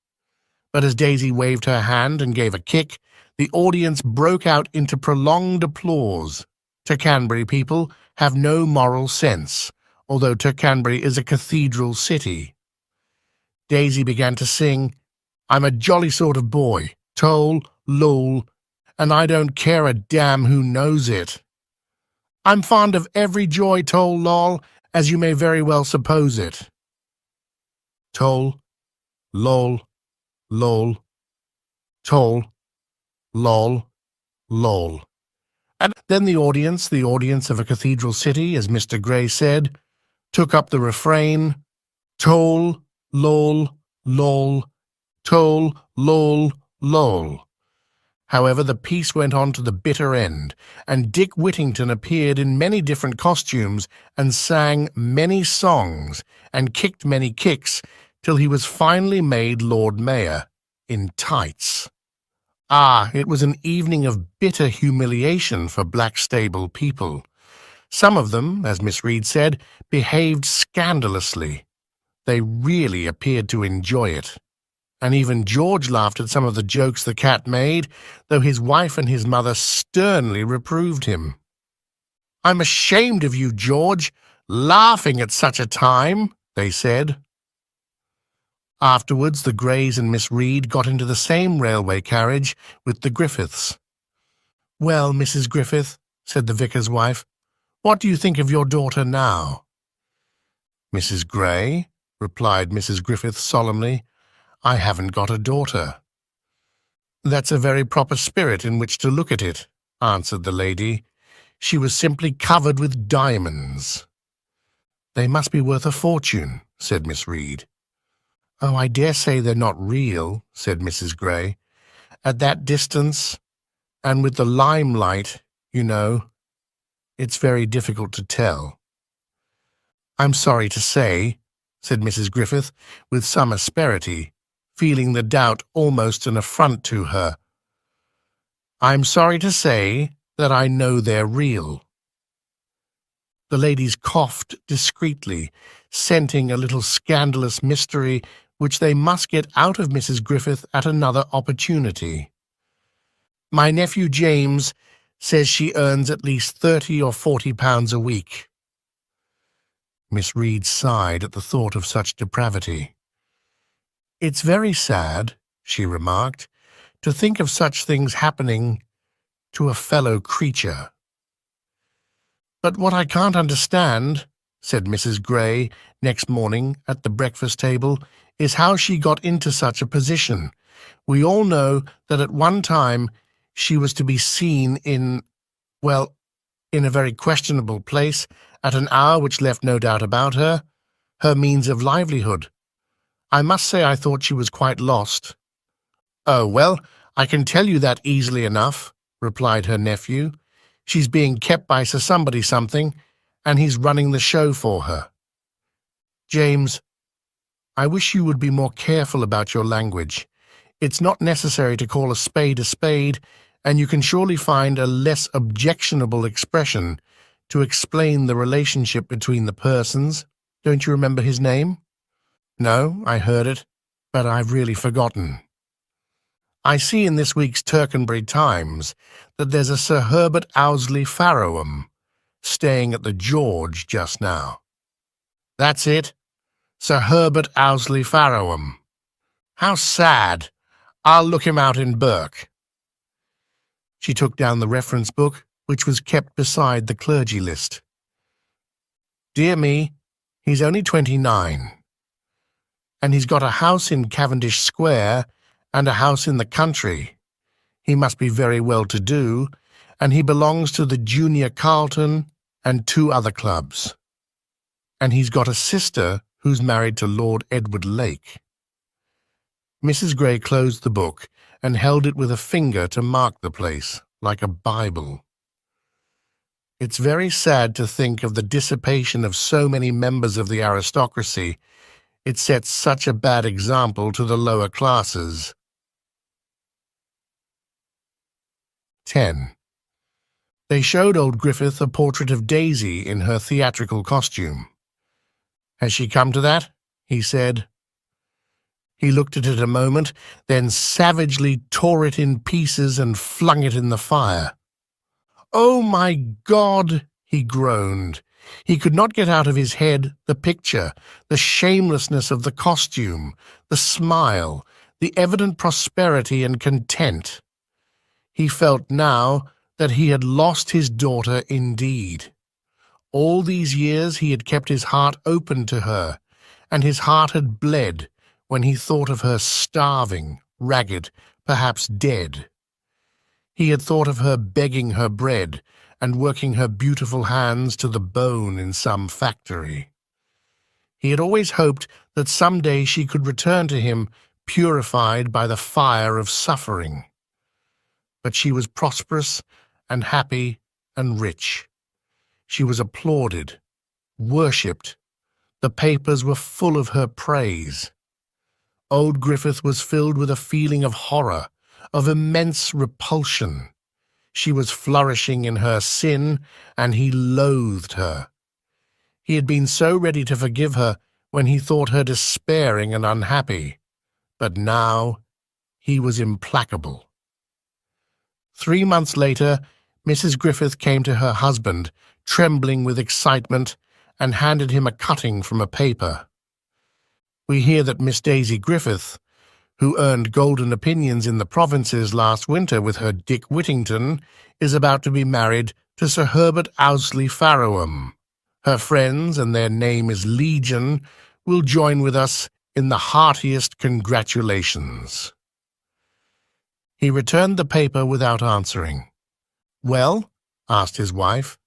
But as Daisy waved her hand and gave a kick, the audience broke out into prolonged applause. Tercanbury people have no moral sense, although Tercanbury is a cathedral city. Daisy began to sing, "I'm a jolly sort of boy, toll, lol, and I don't care a damn who knows it. I'm fond of every joy, toll, lol, as you may very well suppose it." Toll, lol, lol, toll, lol, lol. And then the audience of a cathedral city, as Mr. Gray said, took up the refrain, "Toll, lol, lol, toll, lol, lol." However, the piece went on to the bitter end, and Dick Whittington appeared in many different costumes and sang many songs and kicked many kicks till he was finally made Lord Mayor, in tights. Ah, it was an evening of bitter humiliation for Blackstable people. Some of them, as Miss Reed said, behaved scandalously. They really appeared to enjoy it. And even George laughed at some of the jokes the cat made, though his wife and his mother sternly reproved him. "I'm ashamed of you, George, laughing at such a time," they said. Afterwards, the Greys and Miss Reed got into the same railway carriage with the Griffiths. "Well, Mrs. Griffith," said the vicar's wife, "what do you think of your daughter now?" "Mrs. Gray," replied Mrs. Griffith solemnly, "I haven't got a daughter." "That's a very proper spirit in which to look at it," answered the lady. "She was simply covered with diamonds." "They must be worth a fortune," said Miss Reed. "Oh, I dare say they're not real," said Mrs. Gray. "At that distance, and with the limelight, you know, it's very difficult to tell." "I'm sorry to say," said Mrs. Griffith, with some asperity, feeling the doubt almost an affront to her, "I'm sorry to say that I know they're real." The ladies coughed discreetly, scenting a little scandalous mystery which they must get out of Mrs. Griffith at another opportunity. "My nephew James says she earns at least £30 or £40 a week." Miss Reed sighed at the thought of such depravity. "It's very sad," she remarked, "to think of such things happening to a fellow creature. But what I can't understand," said Mrs. Gray next morning at the breakfast table, is how she got into such a position. We all know that at one time she was to be seen in, well, in a very questionable place, at an hour which left no doubt about her means of livelihood. I must say I thought she was quite lost." "Oh, well, I can tell you that easily enough," replied her nephew. "She's being kept by Sir Somebody something, and he's running the show for her." "James, I wish you would be more careful about your language. It's not necessary to call a spade, and you can surely find a less objectionable expression to explain the relationship between the persons. Don't you remember his name?" "No, I heard it, but I've really forgotten." "I see in this week's Tercanbury Times that there's a Sir Herbert Owsley Farrowham staying at the George just now." "That's it, Sir Herbert Owsley Farrowham. How sad! I'll look him out in Burke." She took down the reference book, which was kept beside the clergy list. "Dear me, he's only 29. And he's got a house in Cavendish Square and a house in the country. He must be very well-to-do, and he belongs to the Junior Carlton and 2 other clubs. And he's got a sister who's married to Lord Edward Lake." Mrs. Gray closed the book and held it with a finger to mark the place, like a Bible. "It's very sad to think of the dissipation of so many members of the aristocracy. It sets such a bad example to the lower classes." 10. They showed old Griffith a portrait of Daisy in her theatrical costume. "Has she come to that?" he said. He looked at it a moment, then savagely tore it in pieces and flung it in the fire. "Oh, my God!" he groaned. He could not get out of his head the picture, the shamelessness of the costume, the smile, the evident prosperity and content. He felt now that he had lost his daughter indeed. All these years he had kept his heart open to her, and his heart had bled when he thought of her starving, ragged, perhaps dead. He had thought of her begging her bread and working her beautiful hands to the bone in some factory. He had always hoped that some day she could return to him purified by the fire of suffering. But she was prosperous and happy and rich. She was applauded, worshipped. The papers were full of her praise. Old Griffith was filled with a feeling of horror, of immense repulsion. She was flourishing in her sin, and he loathed her. He had been so ready to forgive her when he thought her despairing and unhappy, but now he was implacable. 3 months later, Mrs. Griffith came to her husband, trembling with excitement, and handed him a cutting from a paper. "We hear that Miss Daisy Griffith, who earned golden opinions in the provinces last winter with her Dick Whittington, is about to be married to Sir Herbert Owsley Farrowham. Her friends, and their name is legion, will join with us in the heartiest congratulations." He returned the paper without answering. "Well?" asked his wife.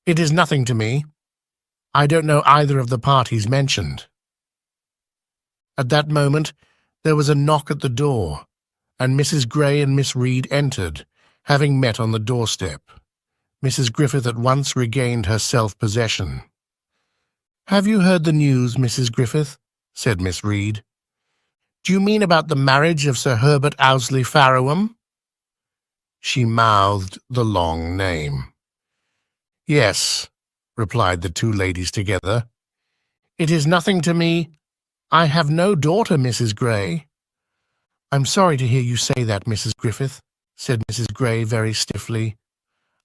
"It is nothing to me. I don't know either of the parties mentioned." At that moment there was a knock at the door, and Mrs. Gray and Miss Reed entered, having met on the doorstep. Mrs. Griffith at once regained her self-possession. "Have you heard the news, Mrs. Griffith?" said Miss Reed. "Do you mean about the marriage of Sir Herbert Owsley Farrowham?" She mouthed the long name. "Yes," replied the 2 ladies together. "It is nothing to me. I have no daughter, Mrs. Gray." "I'm sorry to hear you say that, Mrs. Griffith," said Mrs. Gray very stiffly.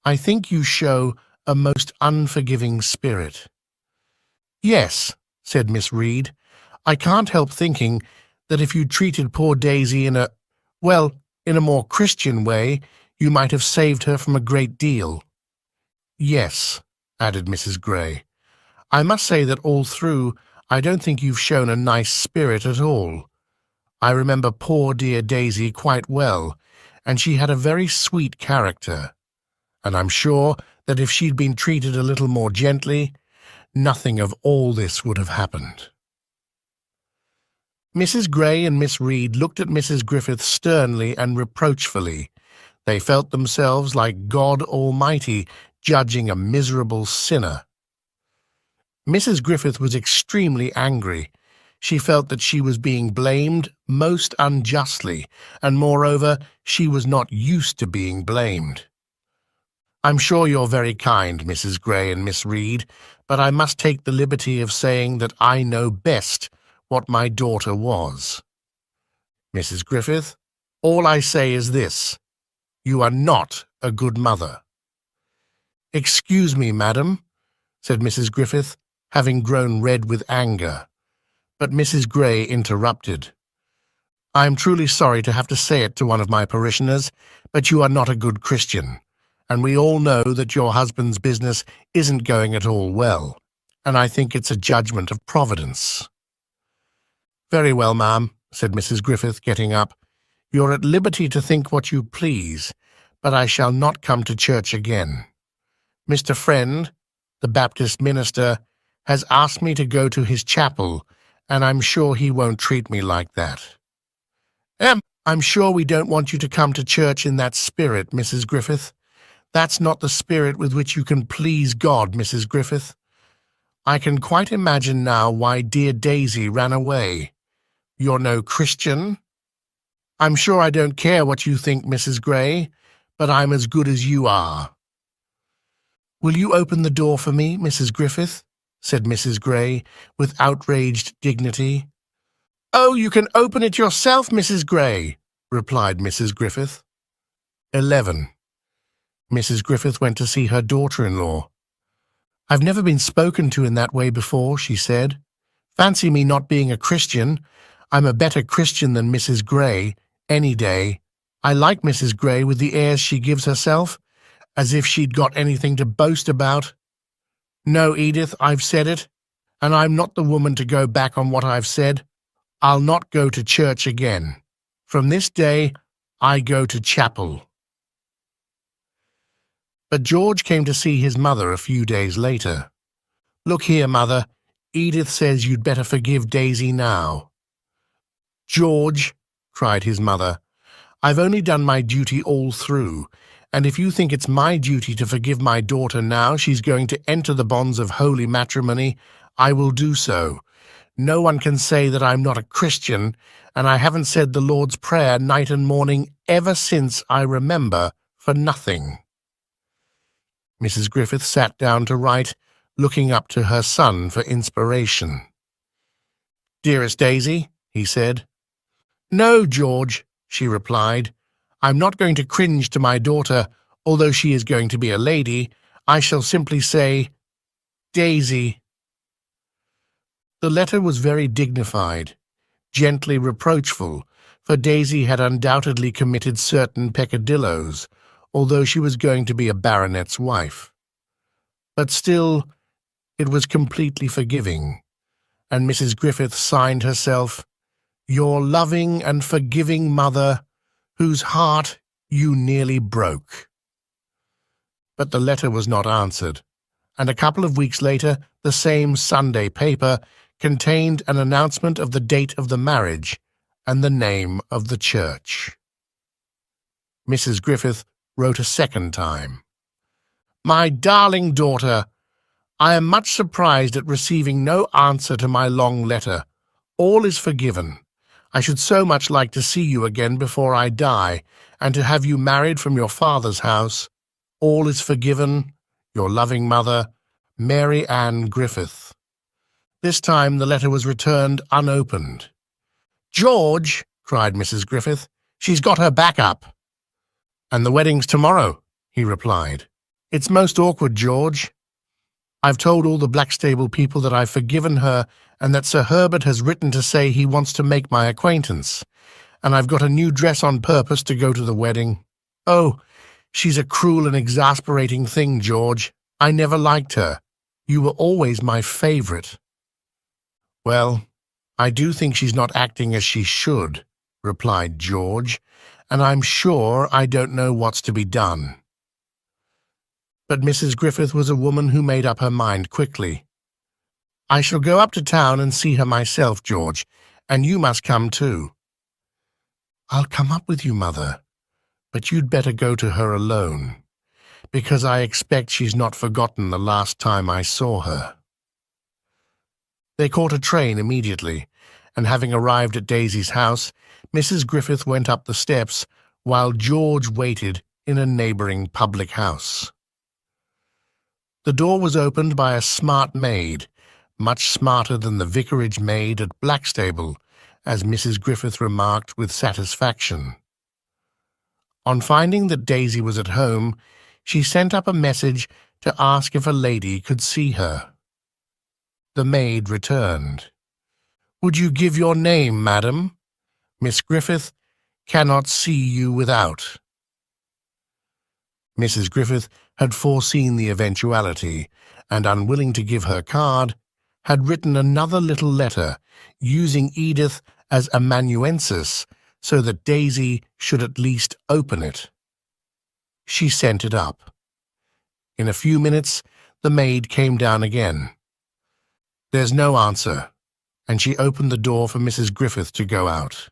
"I think you show a most unforgiving spirit." "Yes," said Miss Reed, "I can't help thinking that if you treated poor Daisy in a more Christian way, you might have saved her from a great deal." "Yes," added Mrs. Gray, I must say that all through, I don't think you've shown a nice spirit at all. I remember poor dear Daisy quite well, and she had a very sweet character, and I'm sure that if she'd been treated a little more gently, nothing of all this would have happened." Mrs. Gray and Miss Reed looked at Mrs. Griffith sternly and reproachfully. They felt themselves like God Almighty judging a miserable sinner. Mrs. Griffith was extremely angry. She felt that she was being blamed most unjustly, and moreover, she was not used to being blamed. "I'm sure you're very kind, Mrs. Gray and Miss Reed, but I must take the liberty of saying that I know best what my daughter was. Mrs. Griffith, all I say is this: you are not a good mother." "Excuse me, madam," said Mrs. Griffith, having grown red with anger. But Mrs. Gray interrupted. "I am truly sorry to have to say it to one of my parishioners, but you are not a good Christian, and we all know that your husband's business isn't going at all well, and I think it's a judgment of Providence." "Very well, ma'am," said Mrs. Griffith, getting up. "You're at liberty to think what you please, but I shall not come to church again. Mr. Friend, the Baptist minister, has asked me to go to his chapel, and I'm sure he won't treat me like that." "I'm sure we don't want you to come to church in that spirit, Mrs. Griffith. That's not the spirit with which you can please God, Mrs. Griffith. I can quite imagine now why dear Daisy ran away. You're no Christian. I'm sure I don't care what you think, Mrs. Gray, but I'm as good as you are." "Will you open the door for me, Mrs. Griffith?" said Mrs. Gray, with outraged dignity. "Oh, you can open it yourself, Mrs. Gray," replied Mrs. Griffith. 11. Mrs. Griffith went to see her daughter-in-law. "I've never been spoken to in that way before," she said. "Fancy me not being a Christian. I'm a better Christian than Mrs. Gray, any day. I like Mrs. Gray with the airs she gives herself, as if she'd got anything to boast about. No, Edith, I've said it, and I'm not the woman to go back on what I've said. I'll not go to church again. From this day, I go to chapel." But George came to see his mother a few days later. "Look here, mother, Edith says you'd better forgive Daisy now." "George," cried his mother, "I've only done my duty all through, and if you think it's my duty to forgive my daughter now she's going to enter the bonds of holy matrimony, I will do so. No one can say that I'm not a Christian, and I haven't said the Lord's Prayer night and morning ever since I remember for nothing." Mrs. Griffith sat down to write, looking up to her son for inspiration. "Dearest Daisy," he said. "No, George," she replied. "I'm not going to cringe to my daughter, although she is going to be a lady. I shall simply say, Daisy." The letter was very dignified, gently reproachful, for Daisy had undoubtedly committed certain peccadilloes, although she was going to be a baronet's wife. But still, it was completely forgiving, and Mrs. Griffith signed herself, "Your loving and forgiving mother, whose heart you nearly broke." But the letter was not answered, and a couple of weeks later the same Sunday paper contained an announcement of the date of the marriage and the name of the church. Mrs. Griffith wrote a second time. "My darling daughter, I am much surprised at receiving no answer to my long letter. All is forgiven. I should so much like to see you again before I die, and to have you married from your father's house. All is forgiven. Your loving mother, Mary Ann Griffith." This time the letter was returned unopened. "George," cried Mrs. Griffith, "she's got her back up." "And the wedding's tomorrow," he replied. "It's most awkward, George. I've told all the Blackstable people that I've forgiven her, and that Sir Herbert has written to say he wants to make my acquaintance, and I've got a new dress on purpose to go to the wedding. Oh, she's a cruel and exasperating thing, George. I never liked her. You were always my favourite." "Well, I do think she's not acting as she should," replied George, "and I'm sure I don't know what's to be done." But Mrs. Griffith was a woman who made up her mind quickly. "I shall go up to town and see her myself, George, and you must come too." "I'll come up with you, Mother, but you'd better go to her alone, because I expect she's not forgotten the last time I saw her." They caught a train immediately, and having arrived at Daisy's house, Mrs. Griffith went up the steps while George waited in a neighbouring public house. The door was opened by a smart maid, much smarter than the vicarage maid at Blackstable, as Mrs. Griffith remarked with satisfaction. On finding that Daisy was at home, she sent up a message to ask if a lady could see her. The maid returned. "Would you give your name, madam? Miss Griffith cannot see you without." Mrs. Griffith had foreseen the eventuality, and, unwilling to give her card, had written another little letter, using Edith as amanuensis, so that Daisy should at least open it. She sent it up. In a few minutes the maid came down again. "There's no answer," and she opened the door for Mrs. Griffith to go out.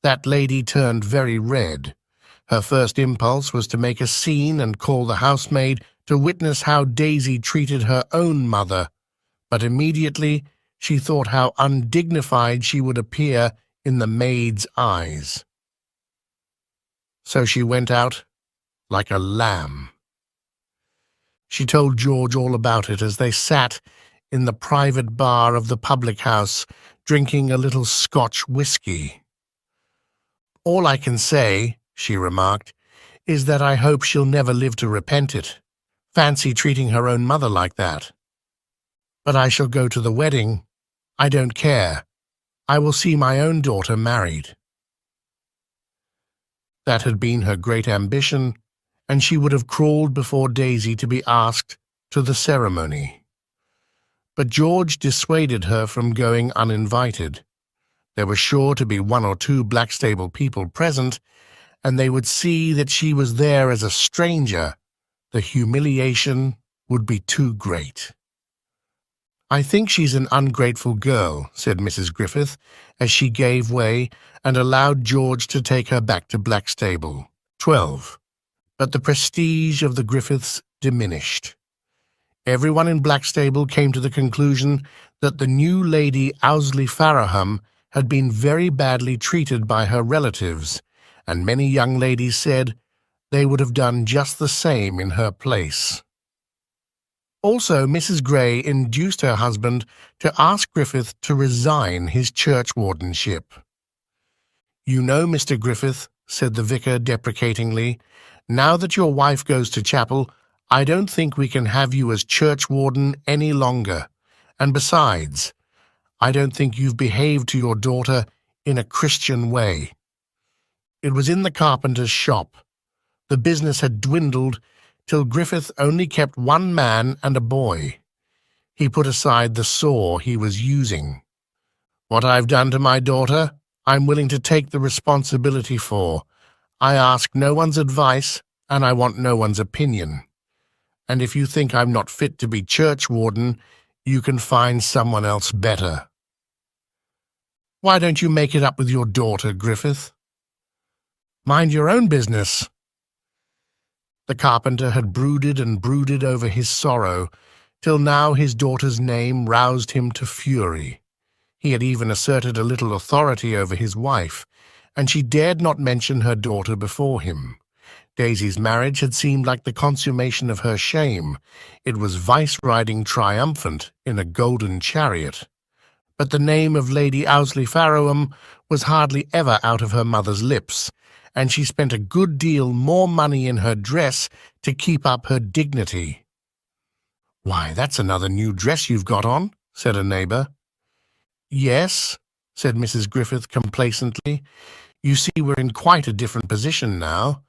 That lady turned very red. Her first impulse was to make a scene and call the housemaid to witness how Daisy treated her own mother, but immediately she thought how undignified she would appear in the maid's eyes. So she went out like a lamb. She told George all about it as they sat in the private bar of the public house, drinking a little Scotch whisky. "All I can say," she remarked, "is that I hope she'll never live to repent it. Fancy treating her own mother like that. But I shall go to the wedding. I don't care. I will see my own daughter married." That had been her great ambition, and she would have crawled before Daisy to be asked to the ceremony. But George dissuaded her from going uninvited. There were sure to be 1 or 2 Blackstable people present, and they would see that she was there as a stranger. The humiliation would be too great. "I think she's an ungrateful girl," said Mrs. Griffith, as she gave way and allowed George to take her back to Blackstable. 12. But the prestige of the Griffiths diminished. Everyone in Blackstable came to the conclusion that the new Lady Owsley Farraham had been very badly treated by her relatives, and many young ladies said they would have done just the same in her place. Also, Mrs. Gray induced her husband to ask Griffith to resign his churchwardenship. "You know, Mr. Griffith," said the vicar deprecatingly, "now that your wife goes to chapel, I don't think we can have you as churchwarden any longer, and besides, I don't think you've behaved to your daughter in a Christian way." It was in the carpenter's shop. The business had dwindled till Griffith only kept 1 man and a boy. He put aside the saw he was using. "What I've done to my daughter, I'm willing to take the responsibility for. I ask no one's advice, and I want no one's opinion. And if you think I'm not fit to be churchwarden, you can find someone else better." "Why don't you make it up with your daughter, Griffith?" "Mind your own business." The carpenter had brooded and brooded over his sorrow, till now his daughter's name roused him to fury. He had even asserted a little authority over his wife, and she dared not mention her daughter before him. Daisy's marriage had seemed like the consummation of her shame. It was vice-riding triumphant in a golden chariot. But the name of Lady Owsley Farraham was hardly ever out of her mother's lips, and she spent a good deal more money in her dress to keep up her dignity. "Why, that's another new dress you've got on," said a neighbour. "Yes," said Mrs. Griffith complacently. "You see, we're in quite a different position now.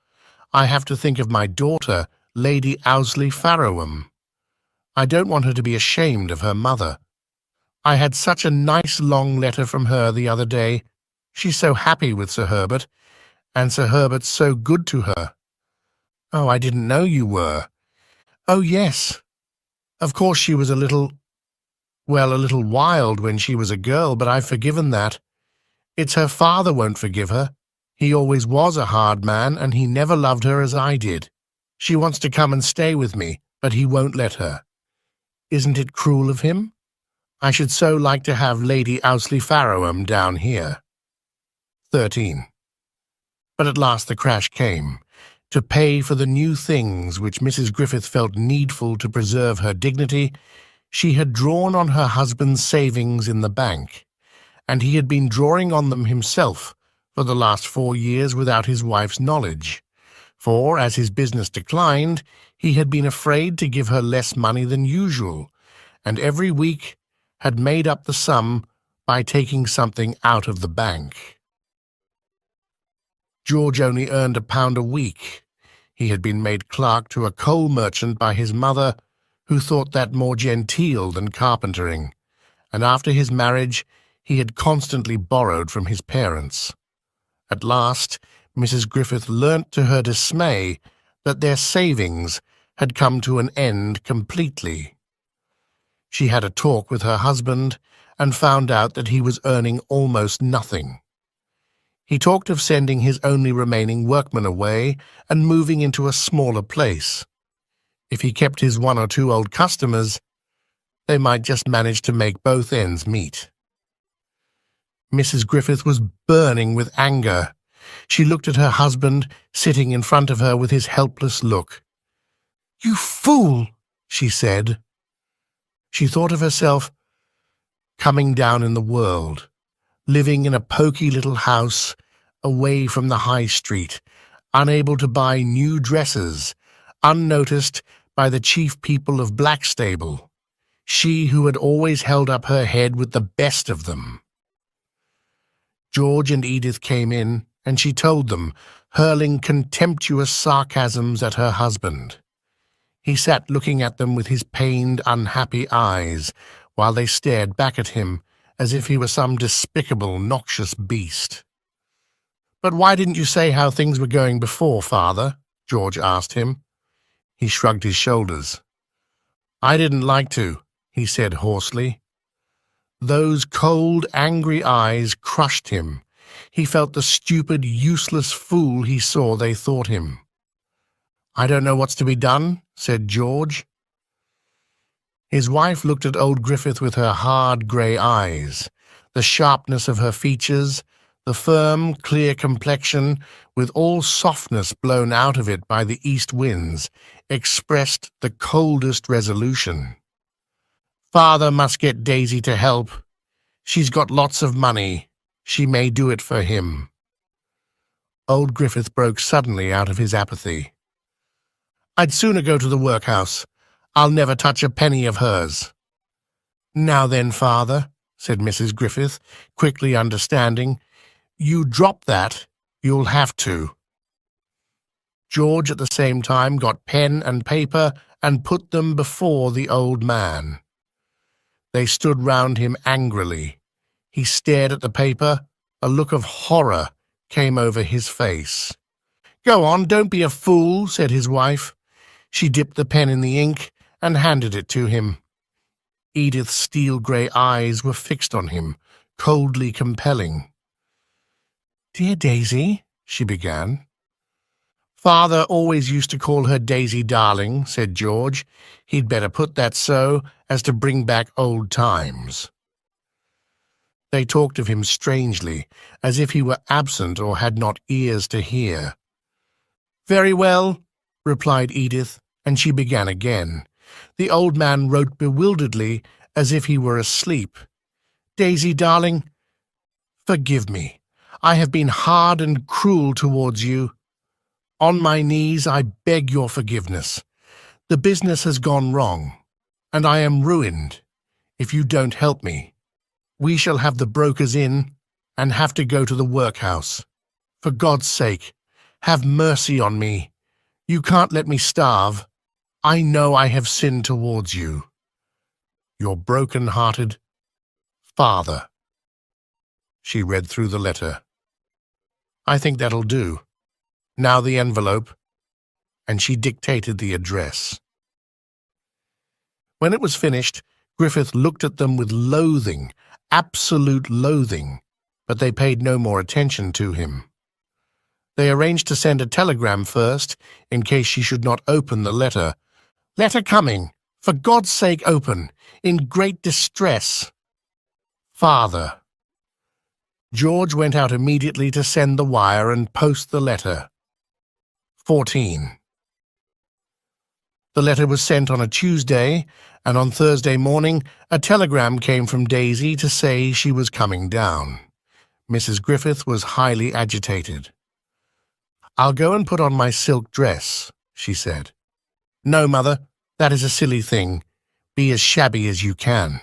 I have to think of my daughter, Lady Owsley Farraham. I don't want her to be ashamed of her mother. I had such a nice long letter from her the other day. She's so happy with Sir Herbert, and Sir Herbert's so good to her." "Oh, I didn't know you were." "Oh, yes. Of course she was a little wild when she was a girl, but I've forgiven that. It's her father won't forgive her. He always was a hard man, and he never loved her as I did. She wants to come and stay with me, but he won't let her. Isn't it cruel of him? I should so like to have Lady Owsley Farrowham down here." 13. But at last the crash came. To pay for the new things which Mrs. Griffith felt needful to preserve her dignity, she had drawn on her husband's savings in the bank, and he had been drawing on them himself for the last 4 years without his wife's knowledge, for, as his business declined, he had been afraid to give her less money than usual, and every week had made up the sum by taking something out of the bank. George only earned £1 a week. He had been made clerk to a coal merchant by his mother, who thought that more genteel than carpentering, and after his marriage he had constantly borrowed from his parents. At last, Mrs. Griffith learnt to her dismay that their savings had come to an end completely. She had a talk with her husband and found out that he was earning almost nothing. He talked of sending his only remaining workman away and moving into a smaller place. If he kept his 1 or 2 old customers, they might just manage to make both ends meet. Mrs. Griffith was burning with anger. She looked at her husband, sitting in front of her with his helpless look. "You fool!" she said. She thought of herself coming down in the world, living in a poky little house away from the high street, unable to buy new dresses, unnoticed by the chief people of Blackstable, she who had always held up her head with the best of them. George and Edith came in, and she told them, hurling contemptuous sarcasms at her husband. He sat looking at them with his pained, unhappy eyes, while they stared back at him as if he were some despicable, noxious beast. "But why didn't you say how things were going before, father?" George asked him. He shrugged his shoulders. "I didn't like to," he said hoarsely. Those cold, angry eyes crushed him. He felt the stupid, useless fool he saw they thought him. "I don't know what's to be done," said George. His wife looked at old Griffith with her hard grey eyes. The sharpness of her features, the firm, clear complexion, with all softness blown out of it by the east winds, expressed the coldest resolution. "Father must get Daisy to help. She's got lots of money. She may do it for him." Old Griffith broke suddenly out of his apathy. "I'd sooner go to the workhouse. I'll never touch a penny of hers." "Now then, father," said Mrs. Griffith, quickly understanding, "you drop that. You'll have to." George at the same time got pen and paper and put them before the old man. They stood round him angrily. He stared at the paper. A look of horror came over his face. "Go on, don't be a fool," said his wife. She dipped the pen in the ink and handed it to him. Edith's steel-grey eyes were fixed on him, coldly compelling. "Dear Daisy," she began. "Father always used to call her Daisy darling," said George. "He'd better put that so as to bring back old times." They talked of him strangely, as if he were absent or had not ears to hear. "Very well," replied Edith, and she began again. The old man wrote bewilderedly, as if he were asleep. "Daisy, darling, forgive me. I have been hard and cruel towards you. On my knees I beg your forgiveness. The business has gone wrong, and I am ruined if you don't help me. We shall have the brokers in and have to go to the workhouse. For God's sake, have mercy on me. You can't let me starve. I know I have sinned towards you. Your broken-hearted father. She read through the letter. I think that'll do. Now the envelope. And she dictated the address. When it was finished, Griffith looked at them with loathing, absolute loathing, but they paid no more attention to him. They arranged to send a telegram first, in case she should not open the letter. Letter coming. For God's sake, open. In great distress. Father. George went out immediately to send the wire and post the letter. 14. The letter was sent on a Tuesday, and on Thursday morning a telegram came from Daisy to say she was coming down. Mrs. Griffith was highly agitated. I'll go and put on my silk dress, she said. No, Mother, that is a silly thing. Be as shabby as you can.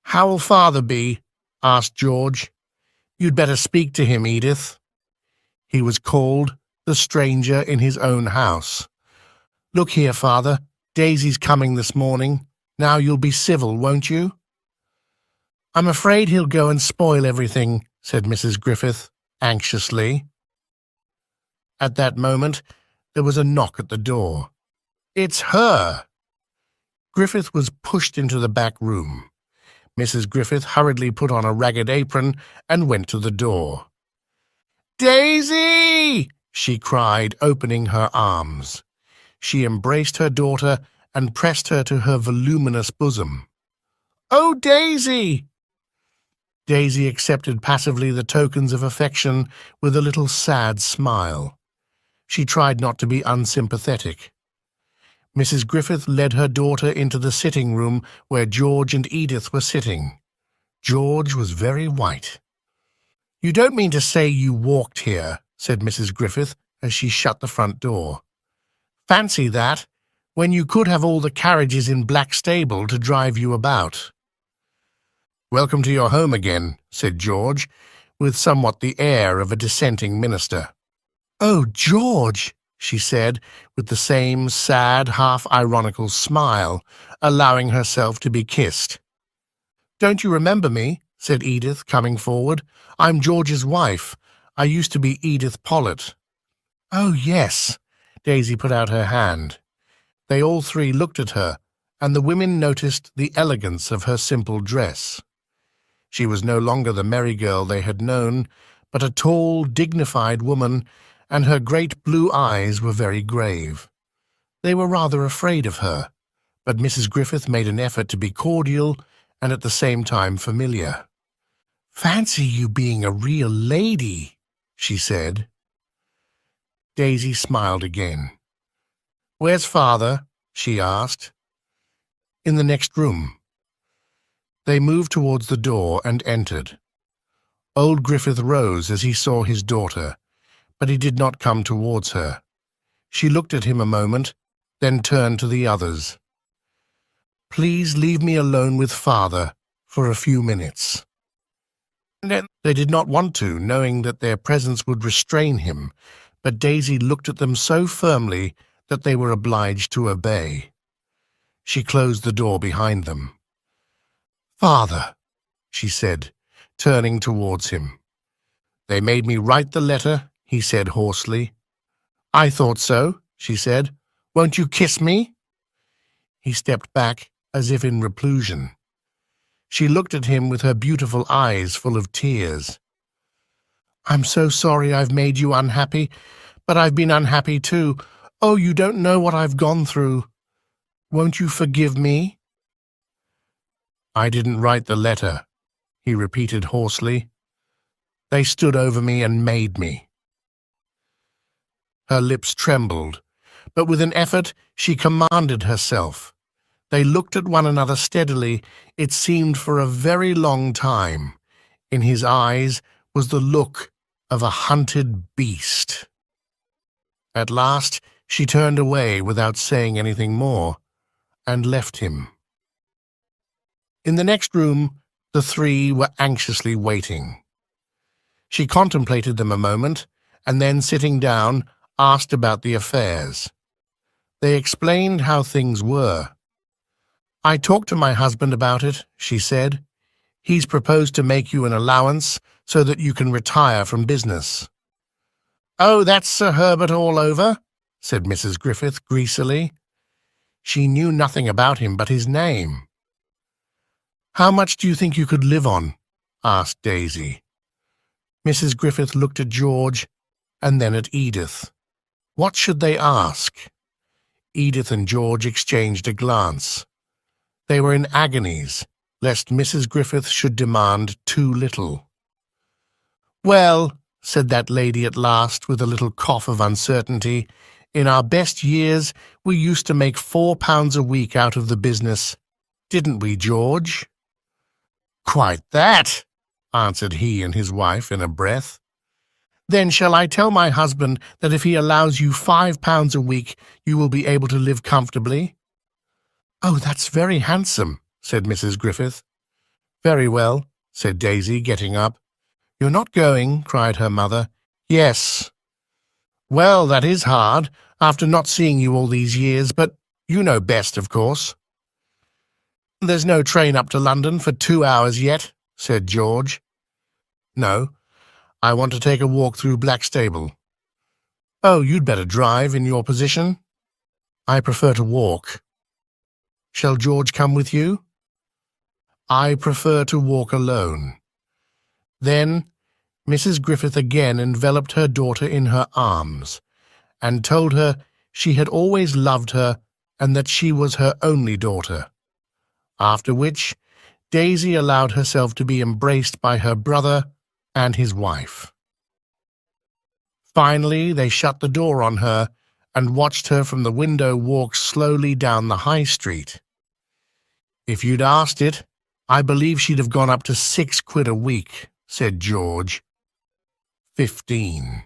How will Father be? Asked George. You'd better speak to him, Edith. He was called, the stranger in his own house. Look here, Father, Daisy's coming this morning. Now you'll be civil, won't you? I'm afraid he'll go and spoil everything, said Mrs. Griffith, anxiously. At that moment, there was a knock at the door. It's her! Griffith was pushed into the back room. Mrs. Griffith hurriedly put on a ragged apron and went to the door. Daisy! She cried, opening her arms. She embraced her daughter and pressed her to her voluminous bosom. Oh, Daisy! Daisy accepted passively the tokens of affection with a little sad smile. She tried not to be unsympathetic. Mrs. Griffith led her daughter into the sitting-room where George and Edith were sitting. George was very white. You don't mean to say you walked here, said Mrs. Griffith as she shut the front door. Fancy that, when you could have all the carriages in Blackstable to drive you about. Welcome to your home again, said George, with somewhat the air of a dissenting minister. Oh, George, she said, with the same sad, half-ironical smile, allowing herself to be kissed. Don't you remember me? Said Edith, coming forward. I'm George's wife. I used to be Edith Pollitt. Oh, yes. Daisy put out her hand. They all three looked at her, and the women noticed the elegance of her simple dress. She was no longer the merry girl they had known, but a tall, dignified woman, and her great blue eyes were very grave. They were rather afraid of her, but Mrs. Griffith made an effort to be cordial and at the same time familiar. Fancy you being a real lady, she said. Daisy smiled again. Where's Father? She asked. In the next room. They moved towards the door and entered. Old Griffith rose as he saw his daughter, but he did not come towards her. She looked at him a moment, then turned to the others. Please leave me alone with Father for a few minutes. They did not want to, knowing that their presence would restrain him, but Daisy looked at them so firmly that they were obliged to obey. She closed the door behind them. Father, she said, turning towards him. They made me write the letter, he said hoarsely. I thought so, she said. Won't you kiss me? He stepped back as if in replusion. She looked at him with her beautiful eyes full of tears. I'm so sorry I've made you unhappy, but I've been unhappy too. Oh, you don't know what I've gone through. Won't you forgive me? I didn't write the letter, he repeated hoarsely. They stood over me and made me. Her lips trembled, but with an effort she commanded herself. They looked at one another steadily, it seemed for a very long time. In his eyes was the look of a hunted beast. At last she turned away without saying anything more, and left him. In the next room, the three were anxiously waiting. She contemplated them a moment, and then, sitting down, asked about the affairs. They explained how things were. "I talked to my husband about it," she said. "He's proposed to make you an allowance so that you can retire from business." "Oh, that's Sir Herbert all over," said Mrs. Griffith greasily. She knew nothing about him but his name. "How much do you think you could live on?" asked Daisy. Mrs. Griffith looked at George and then at Edith. What should they ask? Edith and George exchanged a glance. They were in agonies, lest Mrs. Griffith should demand too little. "Well," said that lady at last, with a little cough of uncertainty, "in our best years we used to make £4 a week out of the business. Didn't we, George?" "Quite that," answered he and his wife in a breath. "Then shall I tell my husband that if he allows you £5 a week you will be able to live comfortably?" "Oh, that's very handsome," said Mrs. Griffith. "Very well," said Daisy, getting up. "You're not going?" cried her mother. "Yes." "Well, that is hard, after not seeing you all these years, but you know best, of course." "There's no train up to London for 2 hours yet," said George. "No, I want to take a walk through Blackstable." "Oh, you'd better drive in your position." "I prefer to walk." "Shall George come with you?" "I prefer to walk alone." Then Mrs. Griffith again enveloped her daughter in her arms, and told her she had always loved her and that she was her only daughter, after which Daisy allowed herself to be embraced by her brother and his wife. Finally they shut the door on her and watched her from the window walk slowly down the High Street. "If you'd asked it, I believe she'd have gone up to £6 a week," said George. 15.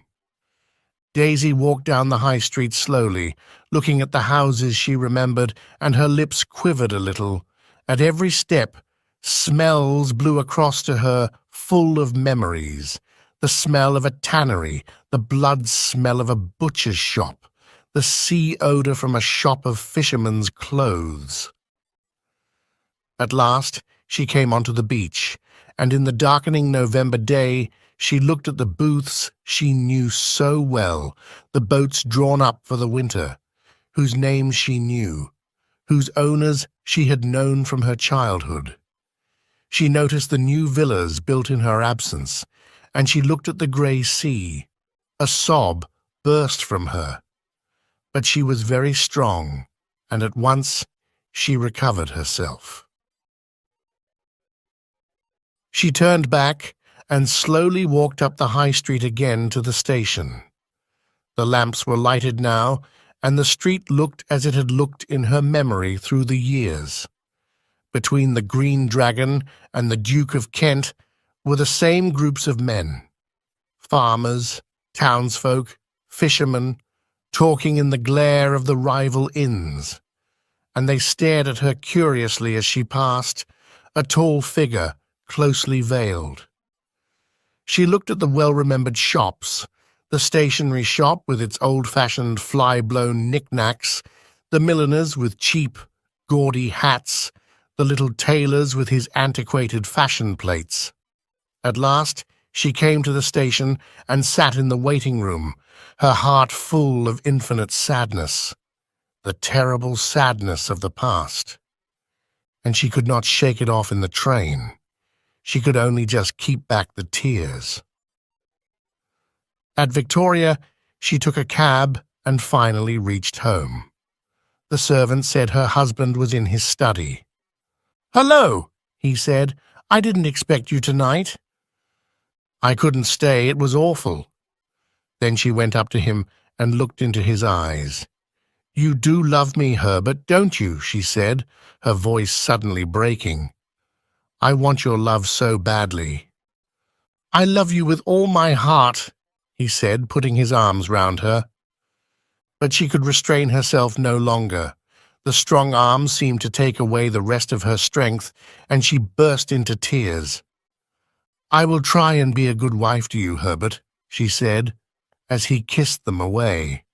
Daisy walked down the High Street slowly, looking at the houses she remembered, and her lips quivered a little. At every step, smells blew across to her, full of memories. The smell of a tannery, the blood smell of a butcher's shop, the sea odour from a shop of fishermen's clothes. At last she came onto the beach, and in the darkening November day she looked at the booths she knew so well, the boats drawn up for the winter, whose names she knew, whose owners she had known from her childhood. She noticed the new villas built in her absence, and she looked at the grey sea. A sob burst from her. But she was very strong, and at once she recovered herself. She turned back and slowly walked up the High Street again to the station. The lamps were lighted now, and the street looked as it had looked in her memory through the years. Between the Green Dragon and the Duke of Kent were the same groups of men, farmers, townsfolk, fishermen, talking in the glare of the rival inns, and they stared at her curiously as she passed, a tall figure, closely veiled. She looked at the well-remembered shops, the stationery shop with its old-fashioned fly-blown knick-knacks, the milliners with cheap, gaudy hats, the little tailors with his antiquated fashion plates. At last she came to the station and sat in the waiting-room, her heart full of infinite sadness, the terrible sadness of the past. And she could not shake it off in the train. She could only just keep back the tears. At Victoria, she took a cab and finally reached home. The servant said her husband was in his study. "Hello," he said. "I didn't expect you tonight." "I couldn't stay. It was awful." Then she went up to him and looked into his eyes. "You do love me, Herbert, don't you?" she said, her voice suddenly breaking. "I want your love so badly." "I love you with all my heart," he said, putting his arms round her. But she could restrain herself no longer. The strong arms seemed to take away the rest of her strength, and she burst into tears. "I will try and be a good wife to you, Herbert," she said, as he kissed them away.